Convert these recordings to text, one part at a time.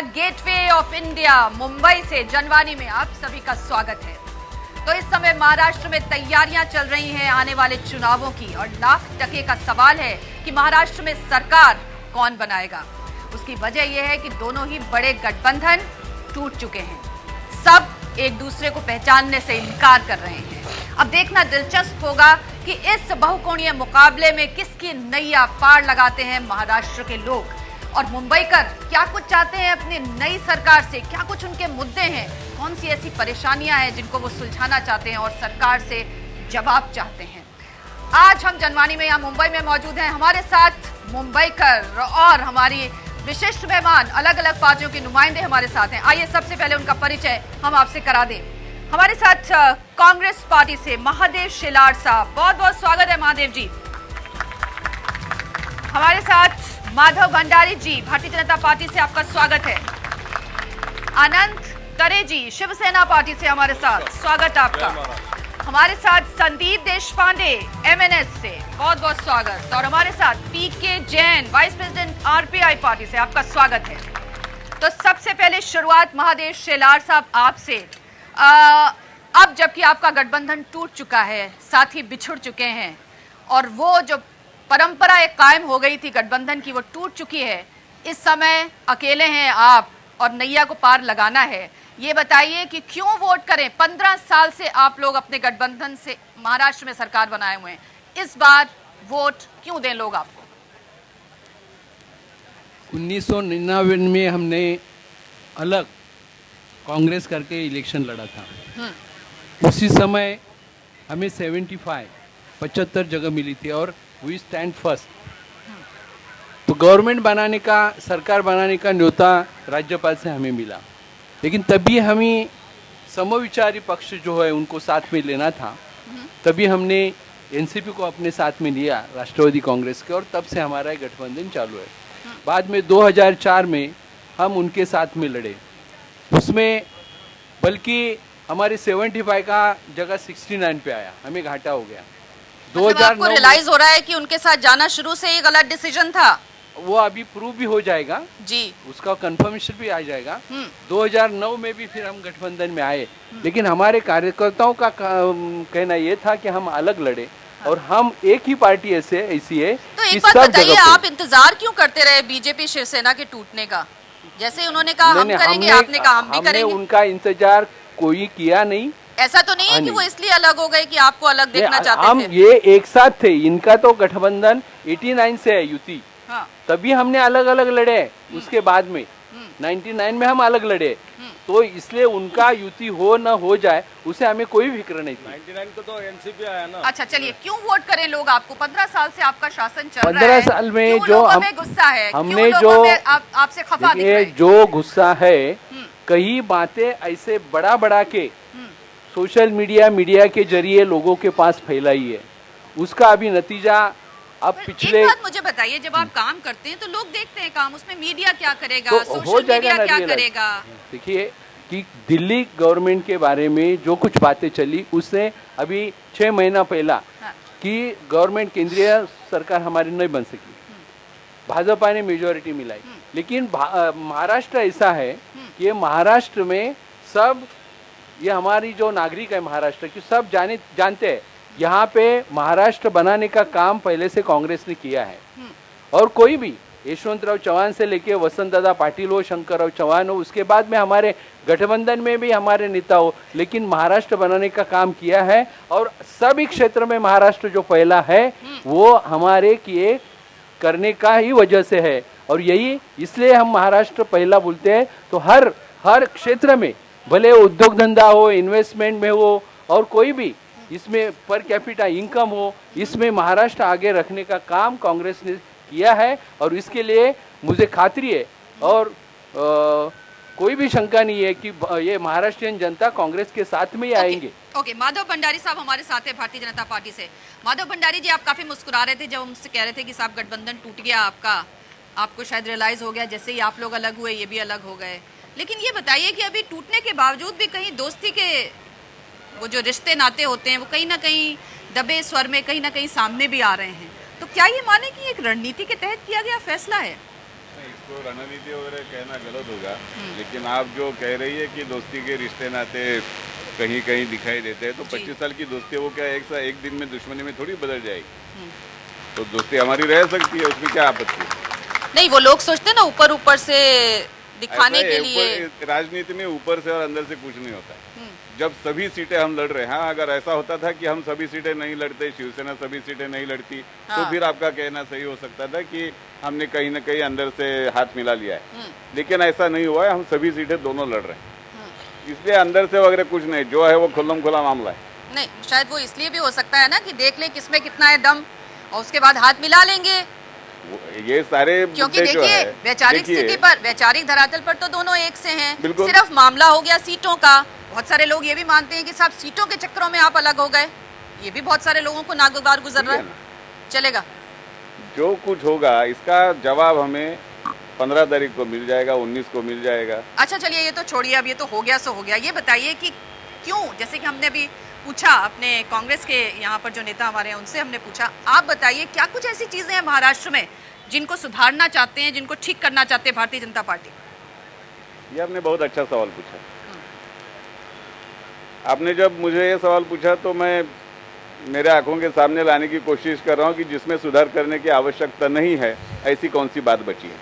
Gateway of India Mumbai से जनवानी में आप सभी का स्वागत है। तो इस समय महाराष्ट्र में तैयारियां चल रही हैं आने वाले चुनावों की और लाख टके का सवाल है कि महाराष्ट्र में सरकार कौन बनाएगा। उसकी वजह यह है कि दोनों ही बड़े गठबंधन टूट चुके हैं, सब एक दूसरे को पहचानने से इनकार कर रहे हैं। अब देखना दिलचस्प होगा कि इस बहुकोणीय मुकाबले में किसकी नैया पार लगाते हैं महाराष्ट्र के लोग और मुंबईकर क्या कुछ चाहते हैं अपनी नई सरकार से, क्या कुछ उनके मुद्दे हैं, कौन सी ऐसी परेशानियां हैं जिनको वो सुलझाना चाहते हैं और सरकार से जवाब चाहते हैं। आज हम जनवानी में यहाँ मुंबई में मौजूद हैं, हमारे साथ मुंबईकर और हमारी विशिष्ट मेहमान, अलग अलग पार्टियों के नुमाइंदे हमारे साथ हैं। आइए सबसे पहले उनका परिचय हम आपसे करा दें। हमारे साथ कांग्रेस पार्टी से महादेव शेलार साहब, बहुत बहुत स्वागत है महादेव जी। हमारे साथ माधव भंडारी जी, भारतीय जनता पार्टी से आपका स्वागत है। अनंत करे जी, शिवसेना पार्टी से हमारे साथ, स्वागत आपका। हमारे साथ संदीप देशपांडे, एमएनएस से, बहुत बहुत स्वागत। और हमारे साथ P K Jain, vice president RPI party से, आपका स्वागत है। तो सबसे पहले शुरुआत महादेव शेलार साहब आपसे। अब जबकि आपका गठबंधन टूट चुका है, साथी बिछुड़ चुके हैं और वो जो परंपरा एक कायम हो गई थी गठबंधन की, वो टूट चुकी है। इस समय अकेले हैं आप और नैया को पार लगाना है। ये बताइए कि क्यों वोट करें? 15 साल से आप लोग अपने गठबंधन से महाराष्ट्र में सरकार बनाए हुए हैं, इस बार वोट क्यों दें लोग आपको? 1999 में हमने अलग कांग्रेस करके इलेक्शन लड़ा था। उसी समय हमें 75 जगह मिली थी और वी स्टैंड फर्स्ट। तो गवर्नमेंट बनाने का, सरकार बनाने का न्योता राज्यपाल से हमें मिला, लेकिन तभी हमें समविचारी पक्ष जो है उनको साथ में लेना था। तभी हमने एनसीपी को अपने साथ में लिया, राष्ट्रवादी कांग्रेस के, और तब से हमारा गठबंधन चालू है। बाद में 2004 में हम उनके साथ में लड़े, उसमें बल्कि हमारे 75 का जगह 69 पे आया, हमें घाटा हो गया। 2009 आपको रियलाइज हो रहा है कि उनके साथ जाना शुरू से ही गलत डिसीजन था? वो अभी प्रूव भी हो जाएगा जी, उसका कंफर्मेशन भी आ जाएगा। 2009 में भी फिर हम गठबंधन में आए, लेकिन हमारे कार्यकर्ताओं का कहना ये था कि हम अलग लड़े और हम एक ही पार्टी ऐसी है। तो एक बात बताइए, आप इंतजार क्यों करते रहे बीजेपी शिवसेना के टूटने का? जैसे उन्होंने कहा हम करेंगे, आपने कहा हम भी करेंगे। उनका इंतजार कोई किया नहीं। ऐसा तो नहीं है कि वो इसलिए अलग हो गए कि आपको अलग देखना चाहते थे? हम ये एक साथ थे। इनका तो गठबंधन 89 से है, युति। हाँ। तभी हमने अलग अलग लड़े। उसके बाद में 99 में हम अलग लड़े, तो इसलिए उनका युति हो न हो जाए उसे हमें कोई फिक्र नहीं थी। 99 को तो एनसीपी आया ना। अच्छा चलिए, क्यों वोट करें लोग आपको? 15 साल से आपका शासन चल रहा है। 15 साल में जो गुस्सा है, हमने जो आपसे खफा दिख रहे हैं? जो गुस्सा है, कई बातें ऐसे बड़ा के सोशल मीडिया के जरिए लोगों के पास फैलाई है, उसका अभी नतीजा अब पिछले। एक बात मुझे बताइए, जब आप काम करते हैं तो लोग देखते हैं काम, उसमें मीडिया क्या करेगा, तो सोशल मीडिया क्या करेगा? देखिए कि दिल्ली गवर्नमेंट के बारे में जो कुछ बातें चली, उससे अभी 6 महीना पहला कि गवर्नमेंट, केंद्रीय सरकार हमारी नहीं बन सकी, भाजपा ने मेजोरिटी मिलाई। लेकिन महाराष्ट्र ऐसा है कि ये महाराष्ट्र में सब, ये हमारी जो नागरिक है महाराष्ट्र की, सब जानते हैं यहाँ पे महाराष्ट्र बनाने का काम पहले से कांग्रेस ने किया है। और कोई भी, यशवंतराव चौहान से लेके वसंत दादा पाटिल हो, शंकरराव चौहान हो, उसके बाद में हमारे गठबंधन में भी हमारे नेता हो, लेकिन महाराष्ट्र बनाने का काम किया है। और सभी क्षेत्र में महाराष्ट्र जो पहला है वो हमारे किए करने का ही वजह से है, और यही इसलिए हम महाराष्ट्र पहला बोलते हैं। तो हर क्षेत्र में, भले उद्योग धंधा हो, इन्वेस्टमेंट में हो, और कोई भी इसमें पर कैपिटा इनकम हो, इसमें महाराष्ट्र आगे रखने का काम कांग्रेस ने किया है। और इसके लिए मुझे खातरी है और कोई भी शंका नहीं है कि ये महाराष्ट्रियन जनता कांग्रेस के साथ में ही आएंगे। ओके, माधव भंडारी साहब हमारे साथ है भारतीय जनता पार्टी से। माधव भंडारी जी, आप काफी मुस्कुरा रहे थे जब हमसे कह रहे थे कि साहब गठबंधन टूट गया आपका, आपको शायद रियलाइज हो गया जैसे ही आप लोग अलग हुए ये भी अलग हो गए। लेकिन ये बताइए कि अभी टूटने के बावजूद भी कहीं दोस्ती के वो जो रिश्ते नाते होते हैं वो कहीं ना कहीं दबे स्वर में कहीं ना कहीं सामने भी आ रहे हैं। तो क्या ये माने कि एक रणनीति के तहत किया गया फैसला है? इसको रणनीति वगैरह कहना गलत होगा, लेकिन आप जो कह रही है कि दोस्ती के रिश्ते नाते कहीं कहीं दिखाई देते हैं, तो 25 साल की दोस्ती है, वो क्या एक दिन में दुश्मनी में थोड़ी बदल जाएगी। तो दोस्ती हमारी रह सकती है, उसमें क्या आपत्ति है? नहीं, वो लोग सोचते हैं ना ऊपर ऊपर से दिखाने के लिए। राजनीति में ऊपर से और अंदर से कुछ नहीं होता। जब सभी सीटें हम लड़ रहे हैं, हाँ, अगर ऐसा होता था कि हम सभी सीटें नहीं लड़ते, शिवसेना सभी सीटें नहीं लड़ती, तो फिर आपका कहना सही हो सकता था कि हमने कहीं ना कहीं अंदर से हाथ मिला लिया है। लेकिन ऐसा नहीं हुआ है, हम सभी सीटें दोनों लड़ रहे हैं, इसलिए अंदर से वगैरह कुछ नहीं, जो है वो खुल्लम खुला मामला है। नहीं, शायद वो इसलिए भी हो सकता है ना कि देख ले किसमें कितना है दम और उसके बाद हाथ मिला लेंगे। ये सारे क्योंकि देखिए वैचारिक स्थिति पर, वैचारिक धरातल पर तो दोनों एक से हैं। सिर्फ मामला हो गया सीटों का। बहुत सारे लोग ये भी मानते हैं कि साहब सीटों के चक्करों में आप अलग हो गए, ये भी बहुत सारे लोगों को नागवार गुजर रहा है। चलेगा, जो कुछ होगा इसका जवाब हमें 15 तारीख को मिल जाएगा, 19 को मिल जाएगा। अच्छा चलिए, ये तो छोड़िए, अब ये तो हो गया सो हो गया। ये बताइए कि क्यों, जैसे कि हमने अभी पूछा अपने कांग्रेस के यहाँ पर जो नेता हमारे हैं उनसे हमने पूछा, आप बताइए क्या कुछ ऐसी चीजें हैं महाराष्ट्र में जिनको सुधारना चाहते हैं, जिनको ठीक करना चाहते हैं भारतीय जनता पार्टी? ये आपने बहुत अच्छा सवाल पूछा। आपने जब मुझे ये सवाल पूछा तो मैं मेरे आंखों के सामने लाने की कोशिश कर रहा हूँ कि जिसमें सुधार करने की आवश्यकता नहीं है, ऐसी कौन सी बात बची है,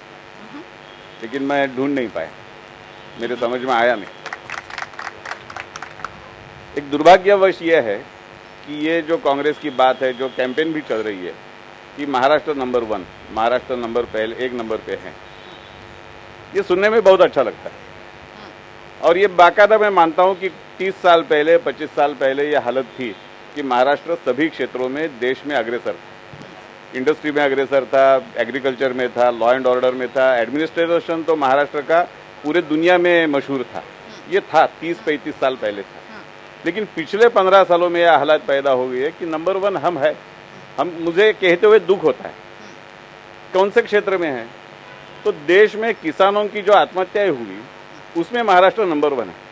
लेकिन मैं ढूंढ नहीं पाया, मेरे समझ में आया नहीं। एक दुर्भाग्यवश यह है कि ये जो कांग्रेस की बात है, जो कैंपेन भी चल रही है कि महाराष्ट्र नंबर 1, महाराष्ट्र एक नंबर पे है, ये सुनने में बहुत अच्छा लगता है। और ये बाकायदा मैं मानता हूँ कि 30 साल पहले, 25 साल पहले ये हालत थी कि महाराष्ट्र सभी क्षेत्रों में देश में अग्रसर था। इंडस्ट्री में अग्रसर था, एग्रीकल्चर में था, लॉ एंड ऑर्डर में था, एडमिनिस्ट्रेशन तो महाराष्ट्र का पूरे दुनिया में मशहूर था। ये था 30-35 साल पहले था। लेकिन पिछले 15 सालों में यह हालत पैदा हो गई है कि नंबर 1 हम है। मुझे कहते हुए दुख होता है। कौन से क्षेत्र में है? तो देश में किसानों की जो आत्महत्याएं हुई उसमें महाराष्ट्र नंबर 1 है।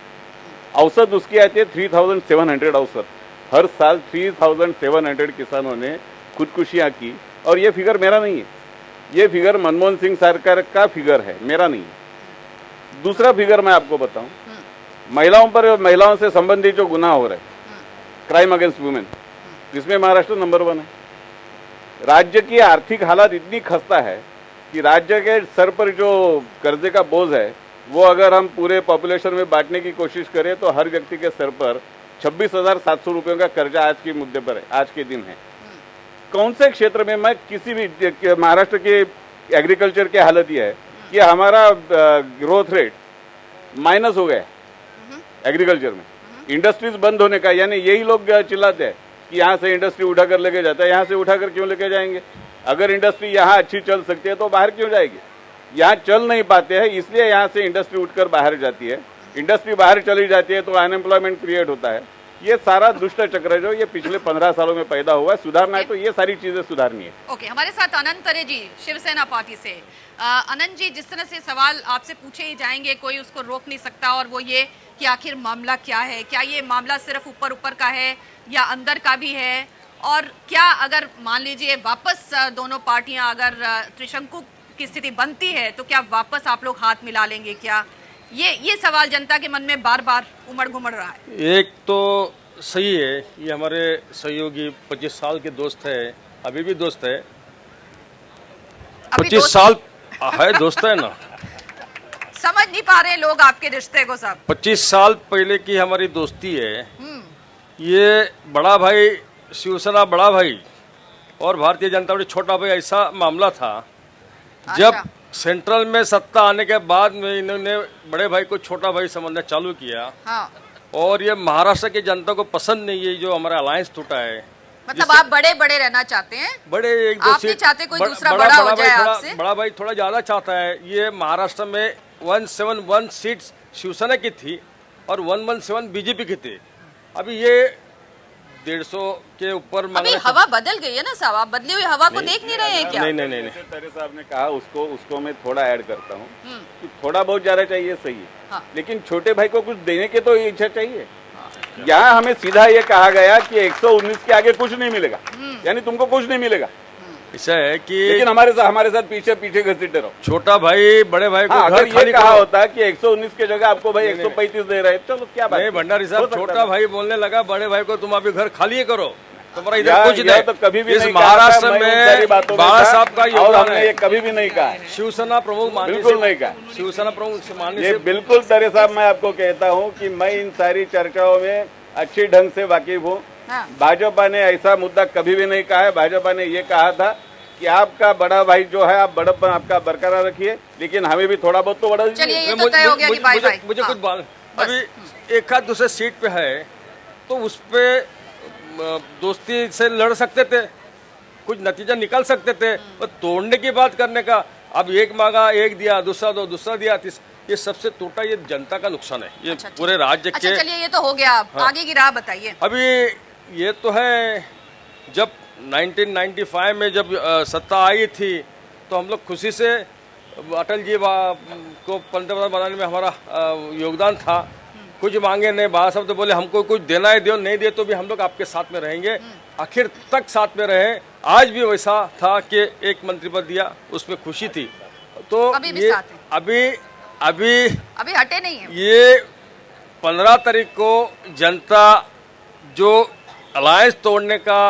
औसत उसकी आती है 3700 औसत। हर साल 3700 किसानों ने खुदकुशियां की। और ये फिगर मेरा नहीं है, ये फिगर मनमोहन सिंह सरकार का फिगर है, मेरा नहीं है। दूसरा फिगर मैं आपको बताऊं, महिलाओं से संबंधित जो गुनाह हो रहे हैं, क्राइम अगेंस्ट वुमेन, इसमें महाराष्ट्र नंबर 1 है। राज्य की आर्थिक हालत इतनी खस्ता है कि राज्य के सर पर जो कर्जे का बोझ है वो अगर हम पूरे पॉपुलेशन में बांटने की कोशिश करें तो हर व्यक्ति के सर पर 26,700 रुपयों का कर्जा आज के मुद्दे पर है, आज के दिन है। कौन से क्षेत्र में मैं किसी भी महाराष्ट्र के एग्रीकल्चर की हालत यह है कि हमारा ग्रोथ रेट माइनस हो गया एग्रीकल्चर में। इंडस्ट्रीज बंद होने का, यानी यही लोग चिल्लाते हैं कि यहाँ से इंडस्ट्री उठाकर लेके जाता है। यहाँ से उठाकर क्यों लेके जाएंगे? अगर इंडस्ट्री यहाँ अच्छी चल सकती है तो बाहर क्यों जाएगी? यहाँ चल नहीं पाते हैं, इसलिए यहाँ से इंडस्ट्री उठकर बाहर जाती है। इंडस्ट्री बाहर चली जाती है तो अनएम्प्लॉयमेंट क्रिएट होता है। ये सारा दुष्ट चक्र जो ये पिछले 15 सालों में पैदा हुआ है, सुधारना है तो ये सारी चीजें सुधारनी है। ओके, हमारे साथ अनंत तरे जी शिवसेना पार्टी से। अनंत जी, जिस तरह से सवाल आपसे पूछे ही जाएंगे, कोई उसको रोक नहीं सकता, और वो ये कि आखिर मामला क्या है? क्या ये मामला सिर्फ ऊपर का है या अंदर का भी है? और क्या अगर मान लीजिए वापस दोनों पार्टियां अगर त्रिशंकु की स्थिति बनती है तो क्या वापस आप लोग हाथ मिला लेंगे क्या? ये सवाल जनता के मन में बार बार उमड़ घुमड़ रहा है। एक तो सही है, ये हमारे सहयोगी 25 साल के दोस्त है, अभी भी दोस्त है। 25 साल है, दोस्त है ना। समझ नहीं पा रहे लोग आपके रिश्ते को साहब। 25 साल पहले की हमारी दोस्ती है। ये बड़ा भाई शिवसेना बड़ा भाई और भारतीय जनता पार्टी छोटा भाई, ऐसा मामला था। जब सेंट्रल में सत्ता आने के बाद में इन्होंने बड़े भाई को छोटा भाई समझना चालू किया। हाँ। और ये महाराष्ट्र की जनता को पसंद नहीं है जो हमारा अलायंस टूटा है। मतलब आप बड़े बड़े रहना चाहते हैं? बड़े एक दो सीट चाहते कोई दूसरा बड़ा हो जाए आपसे? बड़ा भाई थोड़ा ज्यादा चाहता है। ये महाराष्ट्र में 171 सीट्स शिवसेना की थी और 117 बीजेपी की थी। अभी ये 150 के ऊपर अभी हवा बदल गई है ना साहब, आप बदली हुई हवा को देख नहीं रहे हैं क्या? नहीं। तरे साहब ने कहा, उसको मैं थोड़ा ऐड करता हूँ कि थोड़ा बहुत ज्यादा चाहिए, सही है। हाँ। लेकिन छोटे भाई को कुछ देने के तो इच्छा चाहिए। हाँ। यहाँ हमें सीधा ये कहा गया कि 119 के आगे कुछ नहीं मिलेगा, यानी तुमको कुछ नहीं मिलेगा। ऐसा है कि लेकिन हमारे साथ पीछे पीछे घसीटे रहो। छोटा भाई बड़े भाई को घर अगर खाली ये कहा करो। होता कि 119 की जगह आपको भाई 135 दे रहे, चलो क्या बात नहीं है। भंडारी हो साहब, सकता छोटा है। भाई बोलने लगा बड़े भाई को तुम अभी घर खाली ही करो, तुम्हारा इधर यह- कुछ यह नहीं। तो कभी भी इस नहीं कहा था, महाराष्ट्र मैं उन सारी में बातों में बाला था, साहब का और योगदान हमने है। ये कभी भी नहीं कहा है। शिवसेना प्रमुख मानने बिल्कुल से नहीं कहा। शिवसेना प्रमुख मानने ये से बिल्कुल दरे साहब, मैं आपको कहता हूँ कि मैं इन सारी चर्चाओं में अच्छी ढंग से वाकिफ हूँ। हाँ। भाजपा ने ऐसा मुद्दा कभी भी नहीं कहा है। भाजपा ने ये कहा था कि आपका बड़ा भाई जो है, आप बड़प्पन आपका बरकरार रखिए, लेकिन हमें भी थोड़ा बहुत तो बढ़ा दीजिए। चलिए, ये तो तय हो गया कि भाई भाई। मुझे हाँ। कुछ बात, अभी एक आध दूसरे सीट पे है तो उस पे दोस्ती से लड़ सकते थे, कुछ नतीजा निकल सकते थे, और तोड़ने की बात करने का, अब एक मांगा एक दिया, दूसरा दो दूसरा दिया, ये सबसे टूटा, ये जनता का नुकसान है, ये अच्छा, पूरे राज्य अच्छा के। चलिए, ये तो हो गया। हाँ। आगे की राह बताइए। अभी ये तो है, जब 1995 में जब सत्ता आई थी तो हम लोग खुशी से अटल जी को पंतप्रधान बनाने में हमारा योगदान था। कुछ मांगे नहीं, बाबा साहब तो बोले हमको कुछ देना है दो, नहीं दे तो भी हम लोग आपके साथ में रहेंगे, आखिर तक साथ में रहे। आज भी वैसा था कि एक मंत्री पद दिया, उसमें खुशी थी। तो अभी भी ये साथ है। अभी हटे नहीं है। ये 15 तारीख को जनता जो अलायंस तोड़ने का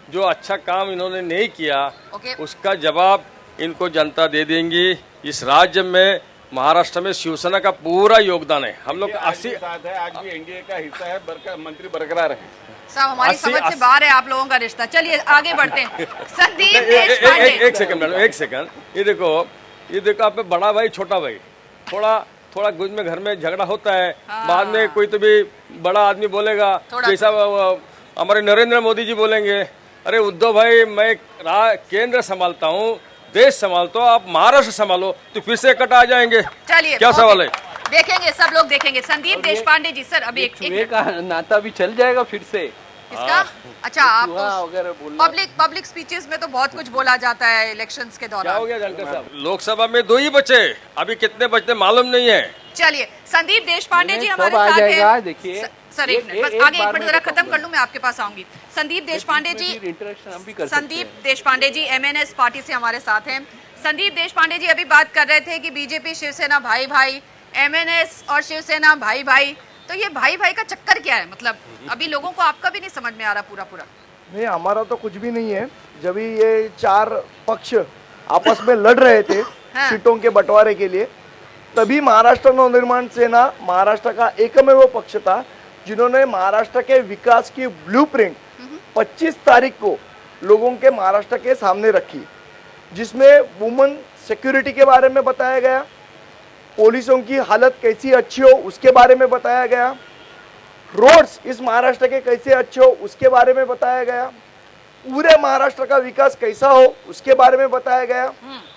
जो अच्छा काम इन्होंने नहीं किया, ओके। उसका जवाब इनको जनता दे देंगी। इस राज्य में, महाराष्ट्र में शिवसेना का पूरा योगदान है। हम लोग आज भी साथ है, आज भी एनडीए का हिस्सा है, मंत्री बरकरार है। साहब, हमारी समझ से बाहर है आप लोगों का रिश्ता। चलिए आगे बढ़ते हैं। संदीप एक देशपांडे। सेकंड मैडम, एक सेकंड। ये देखो आप में बड़ा भाई छोटा भाई, थोड़ा गुज में घर में झगड़ा होता है। हाँ। बाद में कोई तो भी बड़ा आदमी बोलेगा, जैसा हमारे नरेंद्र मोदी जी बोलेंगे, अरे उद्धव भाई मैं केंद्र संभालता हूँ, देश संभालता हूँ, आप महाराष्ट्र संभालो, तो फिर से इकट्ठा आ जाएंगे। चलिए, क्या सवाल है? देखेंगे, सब लोग देखेंगे। संदीप देशपांडे जी, सर अभी एक का नाता भी चल जाएगा फिर से। किसका? अच्छा, आप अगर बोलना पब्लिक स्पीचेस में तो बहुत कुछ बोला जाता है इलेक्शंस के क्या दौरान। हो गया जानकर साहब? लोकसभा में 2 ही बचे, अभी कितने बचते मालूम नहीं है। चलिए, संदीप देशपांडे जी हमारे सब आ साथ जाएगा, हैं। देखिए। सर एक मिनट, बस आगे एक मिनट जरा खत्म कर लूं, मैं आपके पास आऊंगी। संदीप देशपांडे जी, इंटरेक्शन हम भी कर सकते हैं। संदीप देशपांडे जी एमएनएस पार्टी से हमारे साथ हैं। संदीप देशपांडे जी अभी बात कर रहे थे कि बीजेपी शिवसेना भाई भाई, एमएनएस और शिवसेना भाई भाई, तो ये भाई भाई का चक्कर क्या है? मतलब अभी लोगों को आपका भी नहीं समझ में आ रहा पूरा। नहीं, हमारा तो कुछ भी नहीं है। जब ये 4 पक्ष आपस में लड़ रहे थे हाँ। सीटों के बंटवारे के लिए, तभी महाराष्ट्र नवनिर्माण सेना महाराष्ट्र का एकमेव पक्ष था जिन्होंने महाराष्ट्र के विकास की ब्लूप्रिंट 25 तारीख को लोगों के महाराष्ट्र के सामने रखी, जिसमें वुमेन सिक्योरिटी के बारे में बताया गया, पुलिसों की हालत कैसी अच्छी हो उसके बारे में बताया गया, रोड्स इस महाराष्ट्र के कैसे अच्छे हो उसके बारे में बताया गया, पूरे महाराष्ट्र का विकास कैसा हो उसके बारे में बताया गया।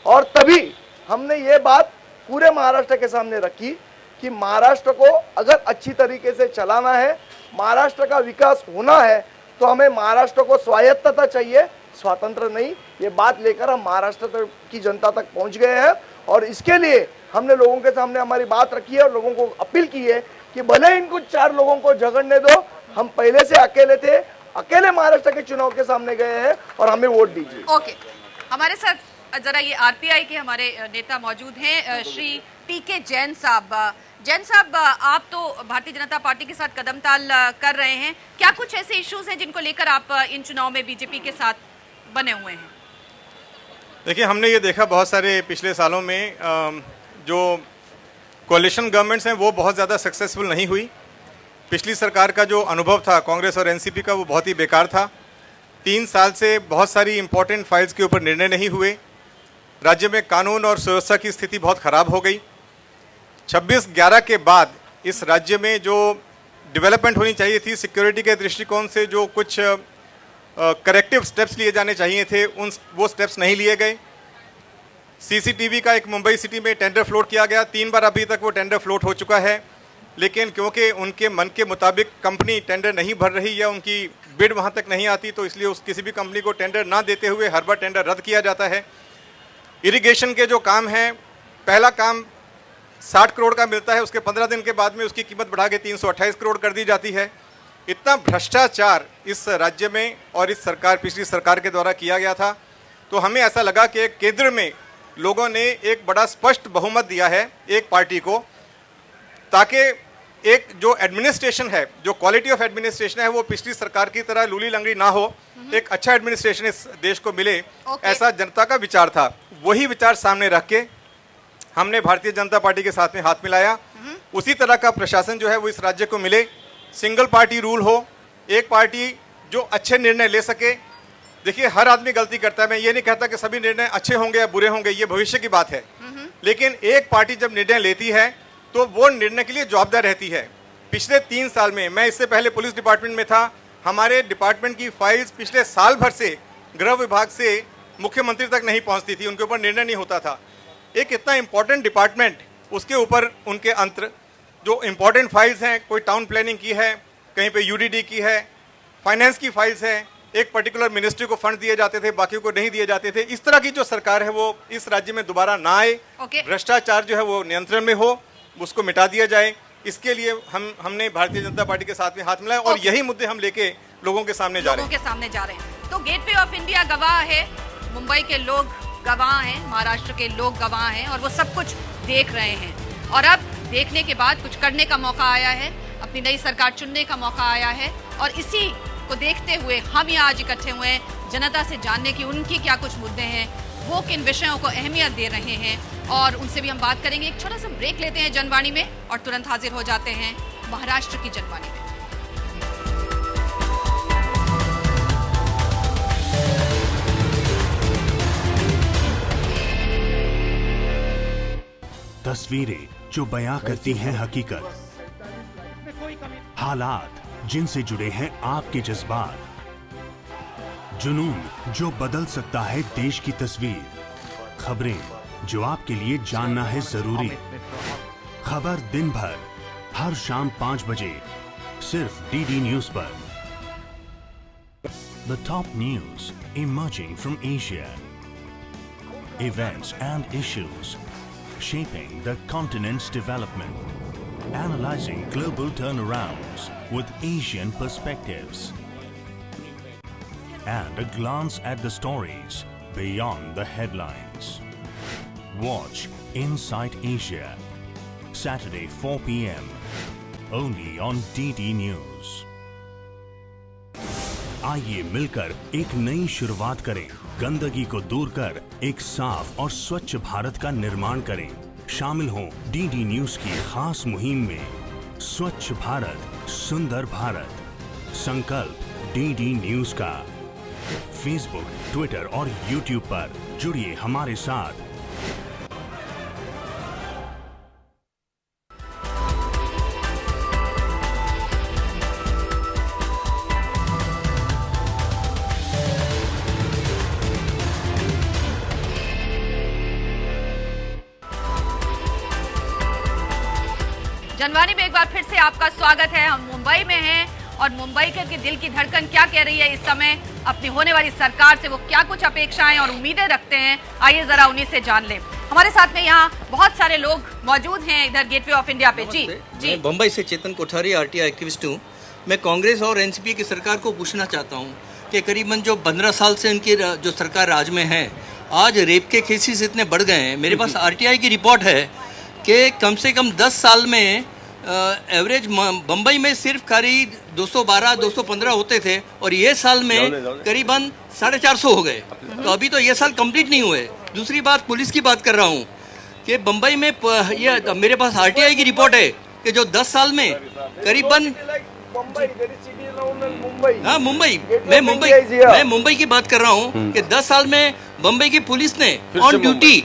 और तभी हमने ये बात पूरे महाराष्ट्र के सामने रखी कि महाराष्ट्र को अगर अच्छी तरीके से चलाना है, महाराष्ट्र का विकास होना है, तो हमें महाराष्ट्र को स्वायत्तता चाहिए, स्वतंत्र नहीं। ये बात लेकर हम महाराष्ट्र की जनता तक पहुंच गए हैं और इसके लिए हमने लोगों के सामने हमारी बात रखी है और लोगों को अपील की है कि भले इनको 4 लोगों को झगड़ने दो, हम पहले से अकेले थे, अकेले महाराष्ट्र के चुनाव के सामने गए हैं और हमें वोट दीजिए। ओके, हमारे साथ जरा ये आरपीआई के हमारे नेता मौजूद हैं, श्री टीके जैन साहब। जैन साहब, आप तो भारतीय जनता पार्टी के साथ कदम ताल कर रहे हैं, क्या कुछ ऐसे इश्यूज हैं जिनको लेकर आप इन चुनाव में बीजेपी के साथ बने हुए हैं? देखिए, हमने ये देखा बहुत सारे पिछले सालों में जो कोalition गवर्नमेंट्स हैं वो बहुत ज़्यादा सक्सेसफुल नहीं हुई। पिछली सरकार का जो अनुभव था कांग्रेस और एनसीपी का, वो बहुत ही बेकार था। 3 साल से बहुत सारी इंपॉर्टेंट फाइल्स के ऊपर निर्णय नहीं हुए, राज्य में कानून और सुव्यवस्था की स्थिति बहुत ख़राब हो गई। 26/11 के बाद इस राज्य में जो डेवलपमेंट होनी चाहिए थी, सिक्योरिटी के दृष्टिकोण से जो कुछ करेक्टिव स्टेप्स लिए जाने चाहिए थे, वो स्टेप्स नहीं लिए गए। सीसीटीवी का एक मुंबई सिटी में टेंडर फ्लोट किया गया, 3 बार अभी तक वो टेंडर फ्लोट हो चुका है, लेकिन क्योंकि उनके मन के मुताबिक कंपनी टेंडर नहीं भर रही या उनकी बिड वहाँ तक नहीं आती, तो इसलिए उस किसी भी कंपनी को टेंडर ना देते हुए हर बार टेंडर रद्द किया जाता है। इरिगेशन के जो काम हैं, पहला काम 60 करोड़ का मिलता है, उसके 15 दिन के बाद में उसकी कीमत बढ़ा के 328 करोड़ कर दी जाती है। इतना भ्रष्टाचार इस राज्य में और इस सरकार, पिछली सरकार के द्वारा किया गया था। तो हमें ऐसा लगा कि केंद्र में लोगों ने एक बड़ा स्पष्ट बहुमत दिया है एक पार्टी को, ताकि एक जो एडमिनिस्ट्रेशन है, जो क्वालिटी ऑफ एडमिनिस्ट्रेशन है, वो पिछली सरकार की तरह लूली लंगड़ी ना हो, एक अच्छा एडमिनिस्ट्रेशन इस देश को मिले, ऐसा जनता का विचार था। वही विचार सामने रख के हमने भारतीय जनता पार्टी के साथ में हाथ मिलाया। उसी तरह का प्रशासन जो है वो इस राज्य को मिले, सिंगल पार्टी रूल हो, एक पार्टी जो अच्छे निर्णय ले सके। देखिए, हर आदमी गलती करता है, मैं ये नहीं कहता कि सभी निर्णय अच्छे होंगे या बुरे होंगे, ये भविष्य की बात है, लेकिन एक पार्टी जब निर्णय लेती है तो वो निर्णय के लिए जवाबदार रहती है। पिछले 3 साल में, मैं इससे पहले पुलिस डिपार्टमेंट में था, हमारे डिपार्टमेंट की फाइल्स पिछले साल भर से गृह विभाग से मुख्यमंत्री तक नहीं पहुंचती थी, उनके ऊपर निर्णय नहीं होता था। एक इतना इंपॉर्टेंट डिपार्टमेंट, उसके ऊपर उनके अंतर जो इंपॉर्टेंट फाइल्स हैं, कोई टाउन प्लानिंग की है, कहीं पे यूडीडी की है, फाइनेंस की फाइल्स हैं, एक पर्टिकुलर मिनिस्ट्री को फंड दिए जाते थे, बाकी को नहीं दिए जाते थे। इस तरह की जो सरकार है वो इस राज्य में दोबारा ना आए। भ्रष्टाचार जो है वो नियंत्रण में हो, उसको मिटा दिया जाए। इसके लिए हमने भारतीय जनता पार्टी के साथ में हाथ मिलाया और यही मुद्दे हम लेके लोगों के सामने जा रहे हैं। तो गेटवे ऑफ इंडिया गवाह है, मुंबई के लोग गवाह हैं, महाराष्ट्र के लोग गवाह हैं, और वो सब कुछ देख रहे हैं। और अब देखने के बाद कुछ करने का मौका आया है, अपनी नई सरकार चुनने का मौका आया है, और इसी को देखते हुए हम यहाँ आज इकट्ठे हुए हैं जनता से जानने की उनकी क्या कुछ मुद्दे हैं, वो किन विषयों को अहमियत दे रहे हैं, और उनसे भी हम बात करेंगे। एक छोटा सा ब्रेक लेते हैं जनवाणी में और तुरंत हाजिर हो जाते हैं महाराष्ट्र की जनवाणी में। तस्वीरें जो बयां करती हैं हकीकत, हालात जिनसे जुड़े हैं आपके जज्बात, जुनून जो बदल सकता है देश की तस्वीर, खबरें जो आपके लिए जानना है जरूरी। खबर दिन भर हर शाम 5 बजे सिर्फ डीडी न्यूज पर। The top news emerging from Asia. Events and issues shaping the continent's development. Analyzing global turnarounds with Asian perspectives. And a glance at the stories beyond the headlines. Watch Inside Asia, Saturday 4 p.m. only on DD News. आइए मिलकर एक नई शुरुआत करें, गंदगी को दूर कर एक साफ और स्वच्छ भारत का निर्माण करें। शामिल हों डीडी न्यूज की खास मुहिम में, स्वच्छ भारत सुंदर भारत, संकल्प डीडी न्यूज का। फेसबुक, ट्विटर और यूट्यूब पर जुड़िए हमारे साथ। जनवाणी में एक बार फिर से आपका स्वागत है। हम मुंबई में हैं और मुंबई के दिल की धड़कन क्या कह रही है इस समय अपनी होने वाली सरकार से, वो क्या कुछ अपेक्षाएं और उम्मीदें रखते हैं, आइए जरा उन्हीं से जान लें। हमारे साथ में यहाँ बहुत सारे लोग मौजूद हैं इधर गेटवे ऑफ इंडिया पे। जी जी, मैं बम्बई से चेतन कोठारी, आरटीआई एक्टिविस्ट हूँ। मैं कांग्रेस और एनसीपी की सरकार को पूछना चाहता हूँ कि करीबन जो 15 साल से इनकी जो सरकार राज में है, आज रेप के केसेस इतने बढ़ गए हैं। मेरे पास आरटीआई की रिपोर्ट है कि कम से कम 10 साल में एवरेज बम्बई में सिर्फ करीब 212-215 होते थे, और ये साल में करीबन 450 हो गए। तो अभी तो ये साल कंप्लीट नहीं हुए। दूसरी बात, पुलिस की बात कर रहा हूँ कि बम्बई में ये मेरे पास आरटीआई की रिपोर्ट है कि जो 10 साल में करीबन मैं मुंबई की बात कर रहा हूँ कि 10 साल में बम्बई की पुलिस ने ऑन ड्यूटी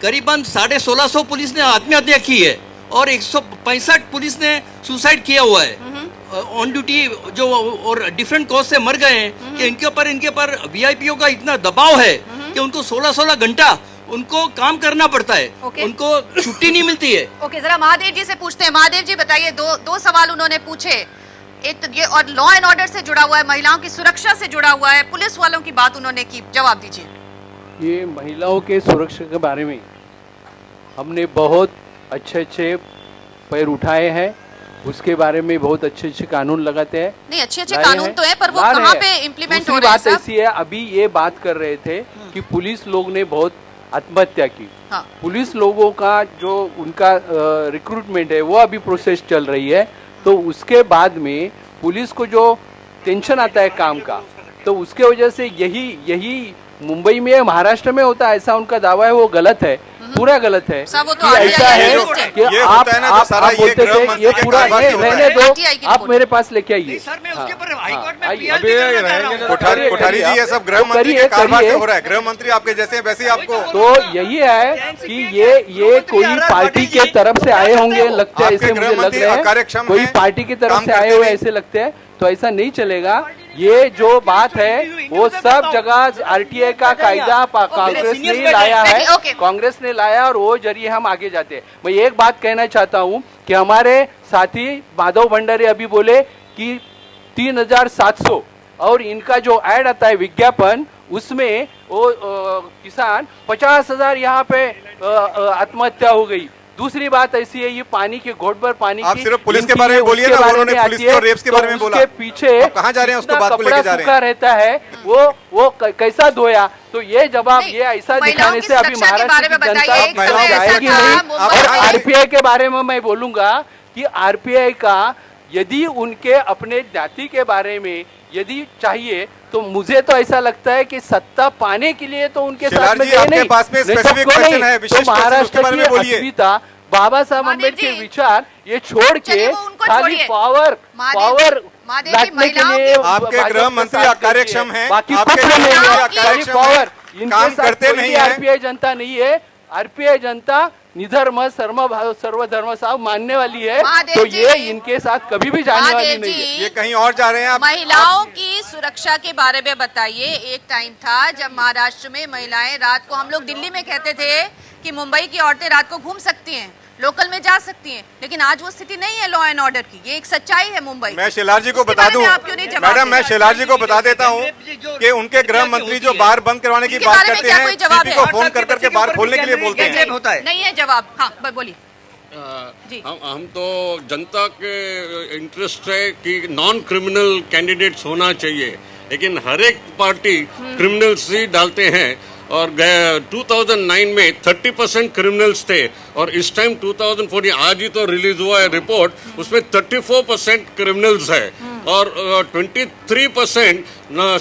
करीबन 1650 पुलिस ने आत्महत्या की है, और 165 पुलिस ने सुसाइड किया हुआ है ऑन ड्यूटी, जो और डिफरेंट कॉज से मर गए हैं। कि इनके ऊपर वीआईपीओ का इतना दबाव है कि उनको 16-16 घंटा उनको काम करना पड़ता है, उनको छुट्टी नहीं मिलती है। ओके, जरा महादेव जी से पूछते हैं। महादेव जी बताइए, दो सवाल उन्होंने पूछे। एक तो ये और लॉ एंड ऑर्डर से जुड़ा हुआ है, महिलाओं की सुरक्षा से जुड़ा हुआ है, पुलिस वालों की बात उन्होंने की, जवाब दीजिए। ये महिलाओं के सुरक्षा के बारे में हमने बहुत अच्छे पैर उठाए हैं उसके बारे में बहुत अच्छे अच्छे कानून लगाते हैं। नहीं, अच्छे कानून तो है, पर वो कहाँ पे इम्प्लीमेंट हो रहे हैं? दूसरी बात ऐसी है, अभी ये बात कर रहे थे कि पुलिस लोग ने बहुत आत्महत्या की। हाँ। पुलिस लोगों का जो उनका रिक्रूटमेंट है वो अभी प्रोसेस चल रही है, तो उसके बाद में पुलिस को जो टेंशन आता है काम का, तो उसके वजह से यही मुंबई में महाराष्ट्र में होता है ऐसा उनका दावा है, वो गलत है, पूरा गलत है। तो कि ऐसा है कि आप बोलते थे ये पूरा रहने दो, आप मेरे पास लेके आइए। कोठारी जी, ये सब गृह मंत्री के कारभार से हो रहा है। गृह मंत्री आपके जैसे वैसे ही आपको, तो यही है कि ये कोई पार्टी के तरफ से आए होंगे लगता है, ऐसे मुझे लग रहा है कोई पार्टी की तरफ से आए हुए ऐसे लगते हैं, तो ऐसा नहीं चलेगा। ये जो बात है वो सब जगह आरटीआई का कायदा कांग्रेस ने लाया है, कांग्रेस ने लाया और वो जरिए हम आगे जाते हैं। मैं एक बात कहना चाहता हूँ कि हमारे साथी माधव भंडारी अभी बोले कि 3700 और इनका जो ऐड आता है विज्ञापन, उसमें वो किसान 50,000 यहाँ पे आत्महत्या हो गई। दूसरी बात ऐसी है, ये पानी के घोट भर पानी आप सिर्फ पुलिस के बारे में बोलिए ना, उन्होंने पुलिस के और रेप्स के बारे में बोला। उसके पीछे कहाँ जा रहे हैं, उसको बात को लेके जा रहे हैं, रहता है वो कैसा धोया, तो ये जवाब ये ऐसा दिखाने से अभी महाराष्ट्र की जनता जाएगी नहीं। और आरपीआई के बारे में मैं बोलूंगा कि आरपीआई का यदि उनके अपने जाति के बारे में यदि चाहिए, तो मुझे तो ऐसा लगता है कि सत्ता पाने के लिए तो उनके साथ में गए नहीं। तो महाराष्ट्र की अस्मिता, बाबा साहब अम्बेडकर विचार ये छोड़ के खाली पावर लाटने के लिए आपके गृह मंत्री अकार्यक्षम हैं, बाकी आपके कुछ नहीं है, खाली पावर। काम करते नहीं है। आरपीआई जनता नहीं है, आरपीआई जनता निधर्म सर्वधर्म साहब मानने वाली है, तो ये इनके साथ कभी भी जाने वाली नहीं है। ये कहीं और जा रहे हैं। महिलाओं की सुरक्षा के बारे में बताइए। एक टाइम था जब महाराष्ट्र में महिलाएं रात को, हम लोग दिल्ली में कहते थे कि मुंबई की औरतें रात को घूम सकती हैं, लोकल में जा सकती हैं, लेकिन आज वो स्थिति नहीं है लॉ एंड ऑर्डर की। ये एक सच्चाई है मुंबई। मैं शेलार जी को बता दूं, मैडम मैं शेलार जी को बता देता हूं कि उनके गृह मंत्री जो बार बंद करवाने की बात करते हैं, सीपी को फोन कर करके बार खोलने के लिए बोलते हैं, नहीं है जवाब। हाँ बोलिए। हम तो जनता के इंटरेस्ट है कि नॉन क्रिमिनल कैंडिडेट्स होना चाहिए, लेकिन हर एक पार्टी क्रिमिनल्स ही डालते हैं। और 2009 में 30% क्रिमिनल्स थे और इस टाइम 2014 आज ही तो रिलीज हुआ है रिपोर्ट, उसमें 34% क्रिमिनल्स है और 23%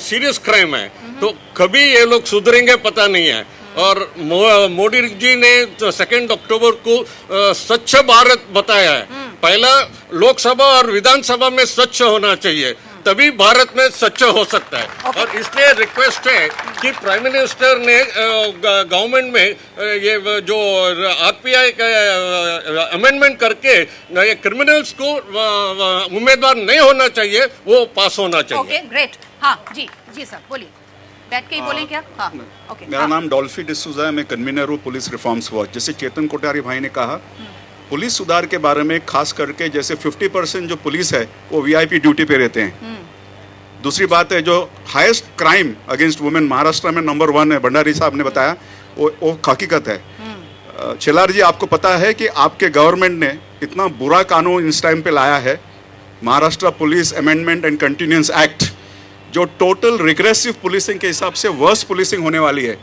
सीरियस क्राइम है। तो कभी ये लोग सुधरेंगे पता नहीं है। और मोदी जी ने 2 अक्टूबर को स्वच्छ भारत बताया है। पहला लोकसभा और विधानसभा में स्वच्छ होना चाहिए, तभी भारत में स्वच्छ हो सकता है। और इसलिए रिक्वेस्ट है कि प्राइम मिनिस्टर ने गवर्नमेंट में ये जो आरपीआई का अमेंडमेंट करके ये क्रिमिनल्स को उम्मीदवार नहीं होना चाहिए, वो पास होना चाहिए। Okay great. हाँ जी सर बोलिए, बैठ के ही बोलें क्या? हाँ ओके। मेरा नाम डॉल्फी डिसूजा है, मैं कन्वीनर हूँ पुलिस रिफॉर्म्स वॉच। जैसे चेतन कोठारी भाई ने कहा, पुलिस सुधार के बारे में खास करके जैसे 50% जो पुलिस है वो वीआईपी ड्यूटी पे रहते हैं। दूसरी बात है, जो highest crime against women Maharashtra में नंबर 1 है, भंडारी साहब ने बताया, वो हकीकत है। शेलार जी, आपको पता है कि आपके गवर्नमेंट ने इतना बुरा कानून इस टाइम पे लाया है, Maharashtra police amendment and continuance act, जो टोटल रिग्रेसिव पुलिसिंग के हिसाब से वर्स्ट पुलिसिंग होने वाली है।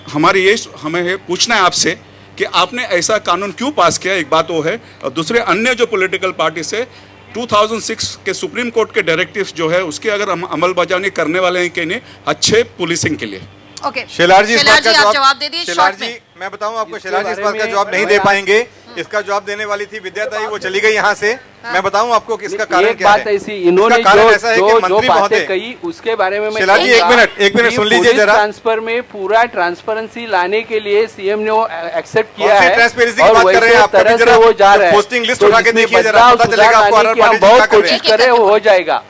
हमें ये पूछना है आपसे कि आपने ऐसा कानून क्यों पास किया, एक बात वो है। और दूसरे अन्य जो पॉलिटिकल पार्टी से 2006 के सुप्रीम कोर्ट के डायरेक्टिव्स जो है उसकी अगर हम अमलबजावनी करने वाले हैं कि नहीं अच्छे पुलिसिंग के लिए। ओके शेलार जी इस बात का जवाब दे दीजिए। शेलार जी मैं बताऊं आपको, शेलार जी इस बात का जवाब नहीं दे पाएंगे। इसका जवाब देने वाली थी विद्याताई, वो चली गई यहाँ से। मैं बताऊं आपको कि इसका कारण क्या है। बात ऐसी इन्होंने जो बातें कही उसके बारे में शेलार जी एक मिनट सुन लीजिए जरा। ट्रांसफर में पूरा ट्रांसपेरेंसी लाने के लिए सीएम ने एक्सेप्ट किया है ट्रांसपेरेंसी की बात कर रहे हैं आप, तरह से वो जा रहे हैं। पोस्टिंग लिस्ट उठा के देखिए जरा, पता चलेगा आपको। हम बहुत कोशिश कर रहे हैं, वो हो जाएगा,